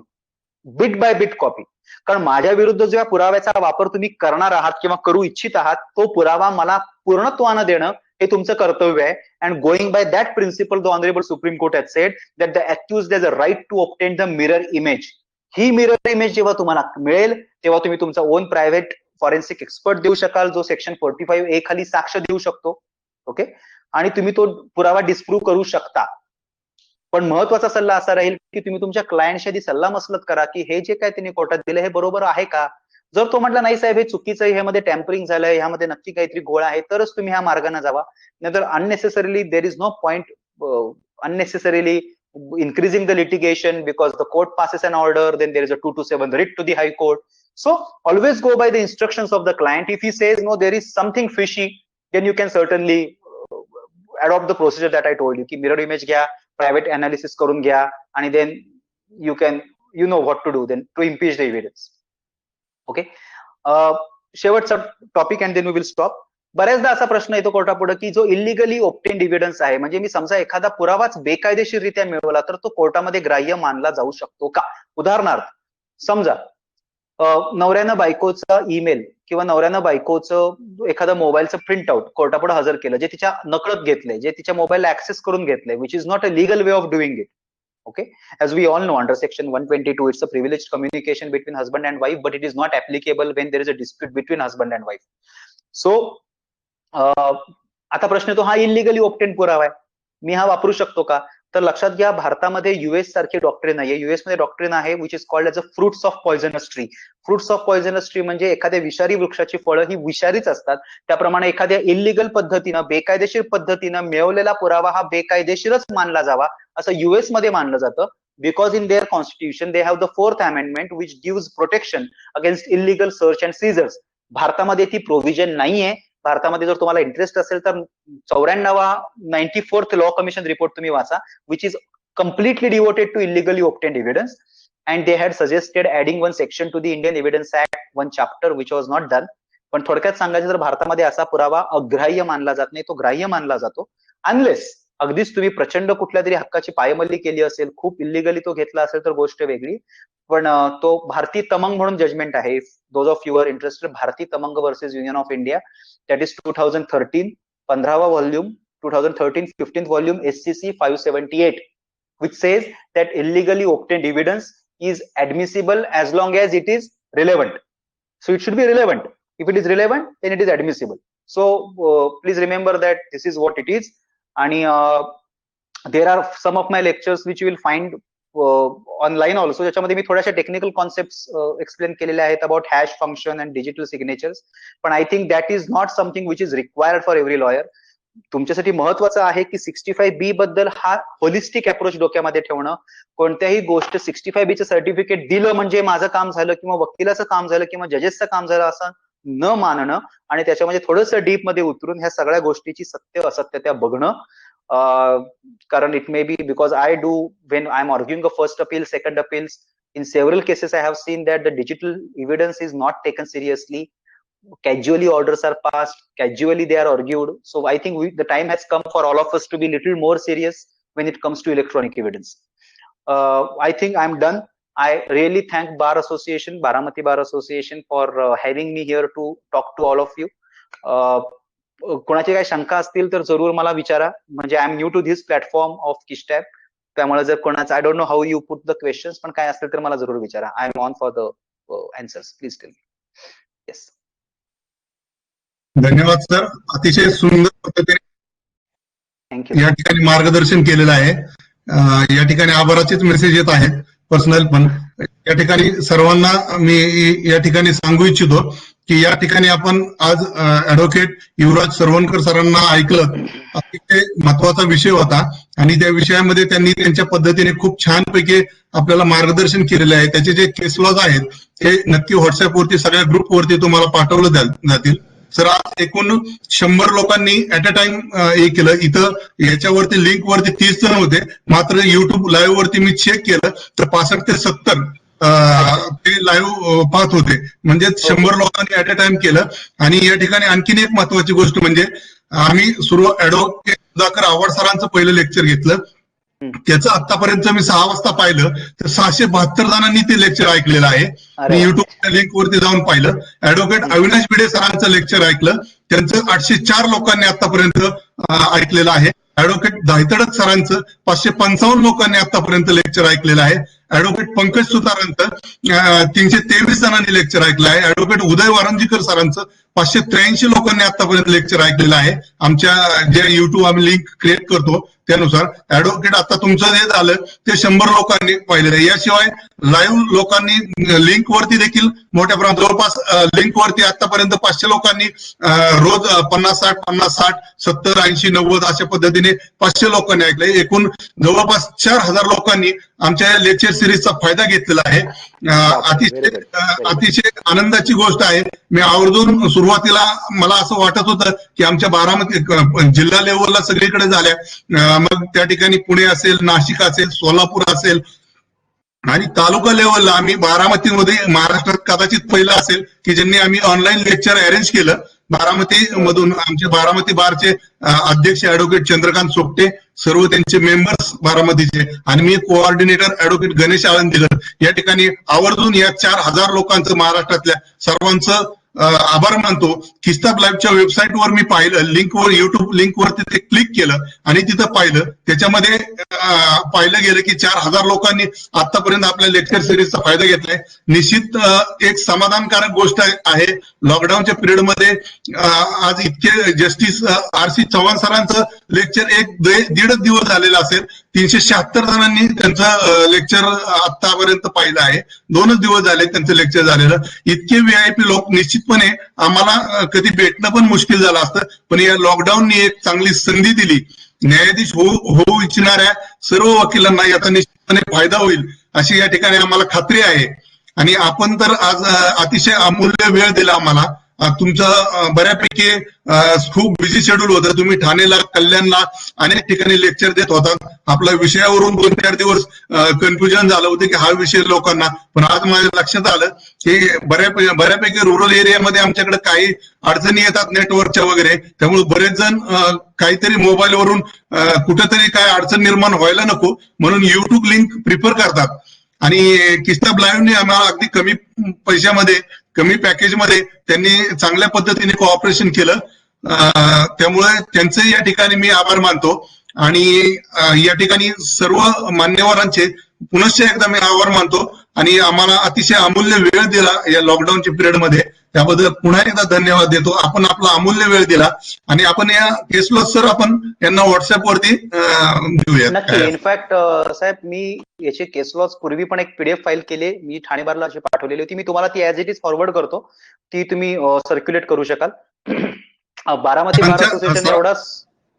bit by bit copy. कारण माझ्या विरुद्ध ज्या पुराव्याचा वापर तुम्ही करणार आहात किंवा करू इच्छित आहात तो पुरावा मला पूर्णत्वानं देणं हे तुमचं कर्तव्य आहे. And going by that principle the honourable supreme court has said that the accused has a right to obtain the mirror image. ही मिरर इमेज जेव्हा तुम्हाला मिळेल तेव्हा तुम्ही तुमचा ओन प्रायव्हेट फॉरेन्सिक एक्सपर्ट देऊ शकाल जो सेक्शन 45A खाली साक्ष देऊ शकतो. ओके, आणि तुम्ही तो पुरावा डिस्प्रूव्ह करू शकता. पण महत्वाचा सल्ला असा राहील की तुम्ही तुमच्या क्लायंटशी आधी सल्ला मसलत करा की हे जे काय त्यांनी कोर्टात दिलं हे बरोबर आहे का. जर तो म्हटला नाही साहेब हे चुकीचं आहे, ह्यामध्ये टॅम्परिंग झालंय, ह्यामध्ये नक्की काहीतरी घोळ आहे, तरच तुम्ही ह्या मार्गाने जावा. नाहीतर unnecessarily there is no point unnecessarily increasing the litigation because the court passes an order, then there is a 227 writ to the High Court. So always go by the instructions of the client. If he says no, there is something fishy, then you can certainly adopt the procedure that I told you. Ki mirror image घ्या, private analysis करून घ्या, आणि then you know what to do then to impeach the evidence. Okay. शेवटचा topic and then we will stop. बऱ्याचदा असा प्रश्न येतो कोर्टापुढे की जो इलिगली ऑब्टेन्ड एव्हिडन्स आहे, म्हणजे मी समजा एखादा पुरावाच बेकायदेशीररित्या मिळवला तर तो कोर्टामध्ये ग्राह्य मानला जाऊ शकतो का. उदाहरणार्थ समजा नवऱ्यानं बायकोचा ईमेल किंवा नवऱ्यानं बायकोचं एखादं मोबाईलचं प्रिंट आउट कोर्टापुढे हजर केलं जे तिच्या नकळत घेतलंय, जे तिच्या मोबाईलला ऍक्सेस करून घेतलंय, which is not a legal way of doing it. Okay, as we all know under section 122 it's a privileged communication between husband and wife, but it is not applicable when there is a dispute between husband and wife. So आता प्रश्न येतो हा इलिगली ऑब्टेन पुरावा आहे, मी हा वापरू शकतो का. तर लक्षात घ्या, भारतामध्ये युएस सारखी डॉक्ट्रिन नाहीये. युएस मध्ये डॉक्ट्रिन आहे which is called as a fruits of poisonous tree. Fruits of poisonous tree म्हणजे एखाद्या विषारी वृक्षाची फळं ही विषारीच असतात. त्याप्रमाणे एखाद्या इलिगल पद्धतीनं, बेकायदेशीर पद्धतीनं मिळवलेला पुरावा हा बेकायदेशीरच मानला जावा, असं युएस मध्ये मानलं जातं. Because in their constitution they have the 4th amendment which gives protection against illegal search and seizures. भारतामध्ये ती प्रोव्हिजन नाहीये. भारतामध्ये जर तुम्हाला इंटरेस्ट असेल तर 94th लॉ कमिशन रिपोर्ट तुम्ही वाचा, which is completely devoted to illegally obtained evidence, and they had suggested adding one section to the Indian evidence act, one chapter which was not done. पण थोडक्यात सांगायचं तर भारतामध्ये असा पुरावा अग्राह्य मानला जात नाही, तो ग्राह्य मानला जातो. अनलेस अगदीच तुम्ही प्रचंड कुठल्या तरी हक्काची पायमल्ली केली असेल, खूप इलिगली तो घेतला असेल तर गोष्ट वेगळी. पण तो भारतीय तमंग म्हणून जजमेंट आहे. Those of your interested, Bhartiya Tamang versus union of India, that is 2013, 15वा volume, 2013 15th volume, SCC 578, which says that illegally obtained evidence is admissible as long as it is relevant. So it should be relevant. If it is relevant, then it is admissible. So please remember that this is what it is. आणि there are some of my lectures which you will find online also, ज्याच्यामध्ये मी थोड्याशा टेक्निकल कॉन्सेप्ट एक्सप्लेन केलेल्या आहेत about hash function and digital signatures. पण I think that is not something which is required for every lawyer. तुमच्यासाठी महत्वाचं आहे की 65B बद्दल हा होलिस्टिक अप्रोच डोक्यामध्ये ठेवणं. कोणत्याही गोष्ट 65B चं सर्टिफिकेट दिलं म्हणजे माझं काम झालं, किंवा वकिलाचं काम झालं, किंवा जजेसचं काम झालं असं न मानणं, आणि त्याच्यामध्ये थोडंसं डीप मध्ये उतरून ह्या सगळ्या गोष्टीची सत्य असत्यता बघणं. कारण it may be because I do when I am arguing a first appeal, second appeals, in several cases I have seen that the digital evidence is not taken seriously. Casually orders are passed, casually they are argued. So I think the time has come for all of us to be little more serious when it comes to electronic evidence. I think I'm done. I really thank Bar Association, Baramati Bar Association, for having me here to talk to all of you. कोणाची काही शंका असतील तर जरूर मला विचारा. म्हणजे I am new to this platform of Kistap, त्यामुळे जर कोणाचं I don't know how you put the questions, पण काय असेल तर मला जरूर विचारा. I am on for the answers. Please tell me. Yes. धन्यवाद सर, अतिशय सुंदर पद्धतीने थँक्यू. या ठिकाणी मार्गदर्शन केलेलं आहे. या ठिकाणी आभाराचेच मेसेज येत आहेत पर्सनल, पण या ठिकाणी सर्वांना मी या ठिकाणी सांगू इच्छितो की या ठिकाणी आपण आज ऍडव्होकेट युवराज सरवणकर सरांना ऐकलं. अतिशय महत्वाचा विषय होता आणि त्या विषयामध्ये त्यांनी त्यांच्या पद्धतीने खूप छानपैकी आपल्याला मार्गदर्शन केलेलं आहे. त्याचे जे केस लॉज आहेत ते नक्की व्हॉट्सअपवरती सगळ्या ग्रुपवरती तुम्हाला पाठवलं जातील. सर, आज एकूण 100 लोकांनी ऍट अ टाइम हे केलं. इथं याच्यावरती लिंक वरती 30 जण होते, मात्र युट्यूब लाईव्ह वरती मी चेक केलं तर 65 ते 70 ते लाईव्ह पाहत होते. म्हणजे 100 लोकांनी ऍट अ टाइम केलं. आणि या ठिकाणी आणखीन एक महत्वाची गोष्ट म्हणजे आम्ही ऍडव्होकेट सुधाकर आव्हाड सरांचं पहिलं लेक्चर घेतलं. त्याचं आतापर्यंत मी 6 वाजता पाहिलं तर 672 जणांनी ते लेक्चर ऐकलेलं आहे. मी युट्यूबच्या लिंक वरती जाऊन पाहिलं. ऍडव्होकेट अविनाश भिडे सरांचं लेक्चर ऐकलं, त्यांचं 804 लोकांनी आतापर्यंत ऐकलेलं आहे. ऍडव्होकेट दायतडक सरांचं 555 लोकांनी आतापर्यंत लेक्चर ऐकलेलं आहे. ऍडव्होकेट पंकज सुतारांचं 323 जणांनी लेक्चर ऐकलं आहे. ऍडव्होकेट उदय वारंजीकर सरांचं 583 लोकांनी आतापर्यंत लेक्चर ऐकलेलं आहे. आमच्या जे युट्यूब आम्ही लिंक क्रिएट करतो त्यानुसार. ऍडव्होकेट आता तुमचं जे झालं ते 100 लोकांनी पाहिलेलं आहे. याशिवाय लाईव्ह लोकांनी लिंक वरती देखील मोठ्या प्रमाणात जवळपास लिंक वरती आतापर्यंत 500 लोकांनी रोज 50-60, 50-60, 70, 80, 90 अशा पद्धतीने 500 लोकांनी ऐकलंय. एकूण जवळपास 4000 लोकांनी आमच्या या लेक्चर सिरीजचा फायदा घेतलेला आहे. अतिशय आनंदाची गोष्ट आहे. मी आवर्जून सुरुवातीला मला असं वाटत होतं की आमच्या बारामती जिल्हा लेवलला सगळीकडे झाल्या, मग त्या ठिकाणी पुणे असेल, नाशिक असेल, सोलापूर असेल, आणि तालुका लेवलला आम्ही बारामतीमध्ये महाराष्ट्रात कदाचित पहिलं असेल की ज्यांनी आम्ही ऑनलाईन लेक्चर अरेंज केलं. बारामती मधून आमचे बारामती बारचे अध्यक्ष ऍडव्होकेट चंद्रकांत सोपटे, सर्व त्यांचे मेंबर्स बारामतीचे, आणि मी कोऑर्डिनेटर ऍडव्होकेट गणेश आळंदीकर. या ठिकाणी आवर्जून या 4000 लोकांचं महाराष्ट्रातल्या सर्वांचं आभार मानतो. किस्ताब लाईव्हच्या वेबसाईटवर मी पाहिलं, लिंकवर, युट्यूब लिंकवर तिथे क्लिक केलं आणि तिथं पाहिलं. त्याच्यामध्ये पाहिलं गेलं की 4000 लोकांनी आतापर्यंत आपल्या लेक्चर सिरीजचा फायदा घेतलाय. निश्चित एक समाधानकारक गोष्ट आहे. लॉकडाऊनच्या पिरियडमध्ये आज इतके जस्टिस RC चव्हाण सरांचं लेक्चर 1-1.5 दिवस झालेलं असेल. 376 जणांनी त्यांचं लेक्चर आतापर्यंत पाहिलं आहे. 2च दिवस झाले त्यांचं लेक्चर झालेलं. इतके VIP लोक निश्चितपणे आम्हाला कधी भेटणं पण मुश्किल झालं असतं, पण या लॉकडाऊननी एक चांगली संधी दिली. न्यायाधीश होऊ इच्छिणाऱ्या सर्व वकिलांना याचा निश्चितपणे फायदा होईल अशी या ठिकाणी आम्हाला खात्री आहे. आणि आपण तर आज अतिशय अमूल्य वेळ दिला आम्हाला. तुमचं बऱ्यापैकी खूप बिझी शेड्यूल होतं. तुम्ही ठाणेला, कल्याणला अनेक ठिकाणी लेक्चर देत होता. आपल्या विषयावरून 2-4 दिवस कन्फ्युजन झालं होतं की हा विषय लोकांना, पण आज माझ्या लक्षात आलं की बऱ्यापैकी रुरल एरियामध्ये आमच्याकडे काही अडचणी येतात नेटवर्कच्या वगैरे. त्यामुळे बरेच जण काहीतरी मोबाईलवरून कुठेतरी काय अडचण निर्माण व्हायला नको म्हणून युट्यूब लिंक प्रिफर करतात. आणि किस्ताब लाईव्हने आम्हाला अगदी कमी पैशामध्ये, कमी पॅकेजमध्ये त्यांनी चांगल्या पद्धतीने कोऑपरेशन केलं. त्यामुळे त्यांचे या ठिकाणी मी आभार मानतो. आणि या ठिकाणी सर्व मान्यवरांचे पुनश्च एकदा मी आभार मानतो. आणि आम्हाला अतिशय अमूल्य वेळ दिला या लॉकडाऊनच्या पिरियडमध्ये, त्याबद्दल पुन्हा एकदा धन्यवाद देतो. आपण आपला अमूल्य वेळ दिला. आणि आपण या केस लॉ सर आपण यांना व्हॉट्सअपवरती देऊया. नक्की. इनफॅक्ट साहेब, मी याचे केस लॉज पूर्वी पण एक PDF फाईल केली, मी ठाणे बारला अशी पाठवलेली होती. मी तुम्हाला ती ऍज इट इज फॉरवर्ड करतो, ती तुम्ही सर्क्युलेट करू शकाल. बारामती बार असोसिएशन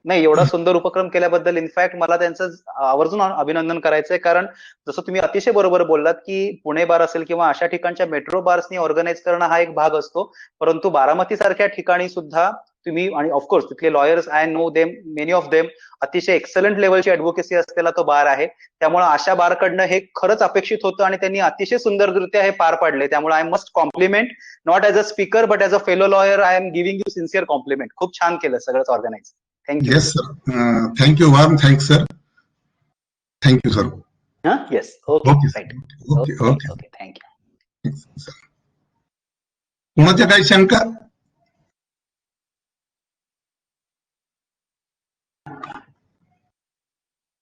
एवढा सुंदर उपक्रम केल्याबद्दल इनफॅक्ट मला त्यांचं आवर्जून अभिनंदन करायचंय. कारण जसं तुम्ही अतिशय बरोबर बोललात की पुणे बार असेल किंवा अशा ठिकाणच्या मेट्रो बार्सनी ऑर्गनाईज करणं हा एक भाग असतो, परंतु बारामती सारख्या ठिकाणी सुद्धा तुम्ही, आणि ऑफकोर्स तिथले lawyers, I know them, many of them, अतिशय एक्सलंट लेवलची ऍडव्होकेसी असलेला तो बार आहे. त्यामुळे अशा बारकडनं हे खरंच अपेक्षित होतं आणि त्यांनी अतिशय सुंदररित्या हे पार पाडले. त्यामुळे I must compliment, not as a speaker but as a fellow lawyer, I am giving you sincere compliment. खूप छान केलं सगळंच organise. Thank you. Yes sir, thank you. Warm thanks sir. Thank you sir. Yes. Okay. Okay. Thank you. कोणाच्या काही शंका?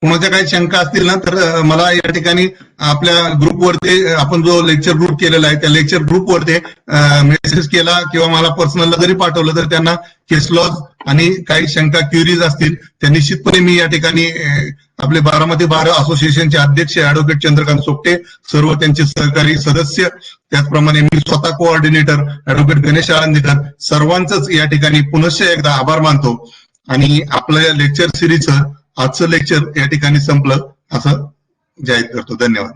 कोणाच्या काही शंका असतील ना तर मला या ठिकाणी आपल्या ग्रुपवरती, आपण जो लेक्चर ग्रुप केलेला आहे त्या लेक्चर ग्रुपवरती मेसेज केला किंवा मला पर्सनलला जरी पाठवलं तर त्यांना केस लॉज आणि काही शंका, क्युरीज असतील त्या निश्चितपणे मी या ठिकाणी आपले बारामती बार असोसिएशनचे अध्यक्ष ऍडव्होकेट चंद्रकांत सोपटे, सर्व त्यांचे सहकारी सदस्य, त्याचप्रमाणे मी स्वतः कोऑर्डिनेटर ऍडव्होकेट गणेश आळंदीकर, सर्वांचंच या ठिकाणी पुनश्च एकदा आभार मानतो. आणि आपल्या लेक्चर सिरीजचं आजचं लेक्चर या ठिकाणी संपलं असं जाहीर करतो. धन्यवाद.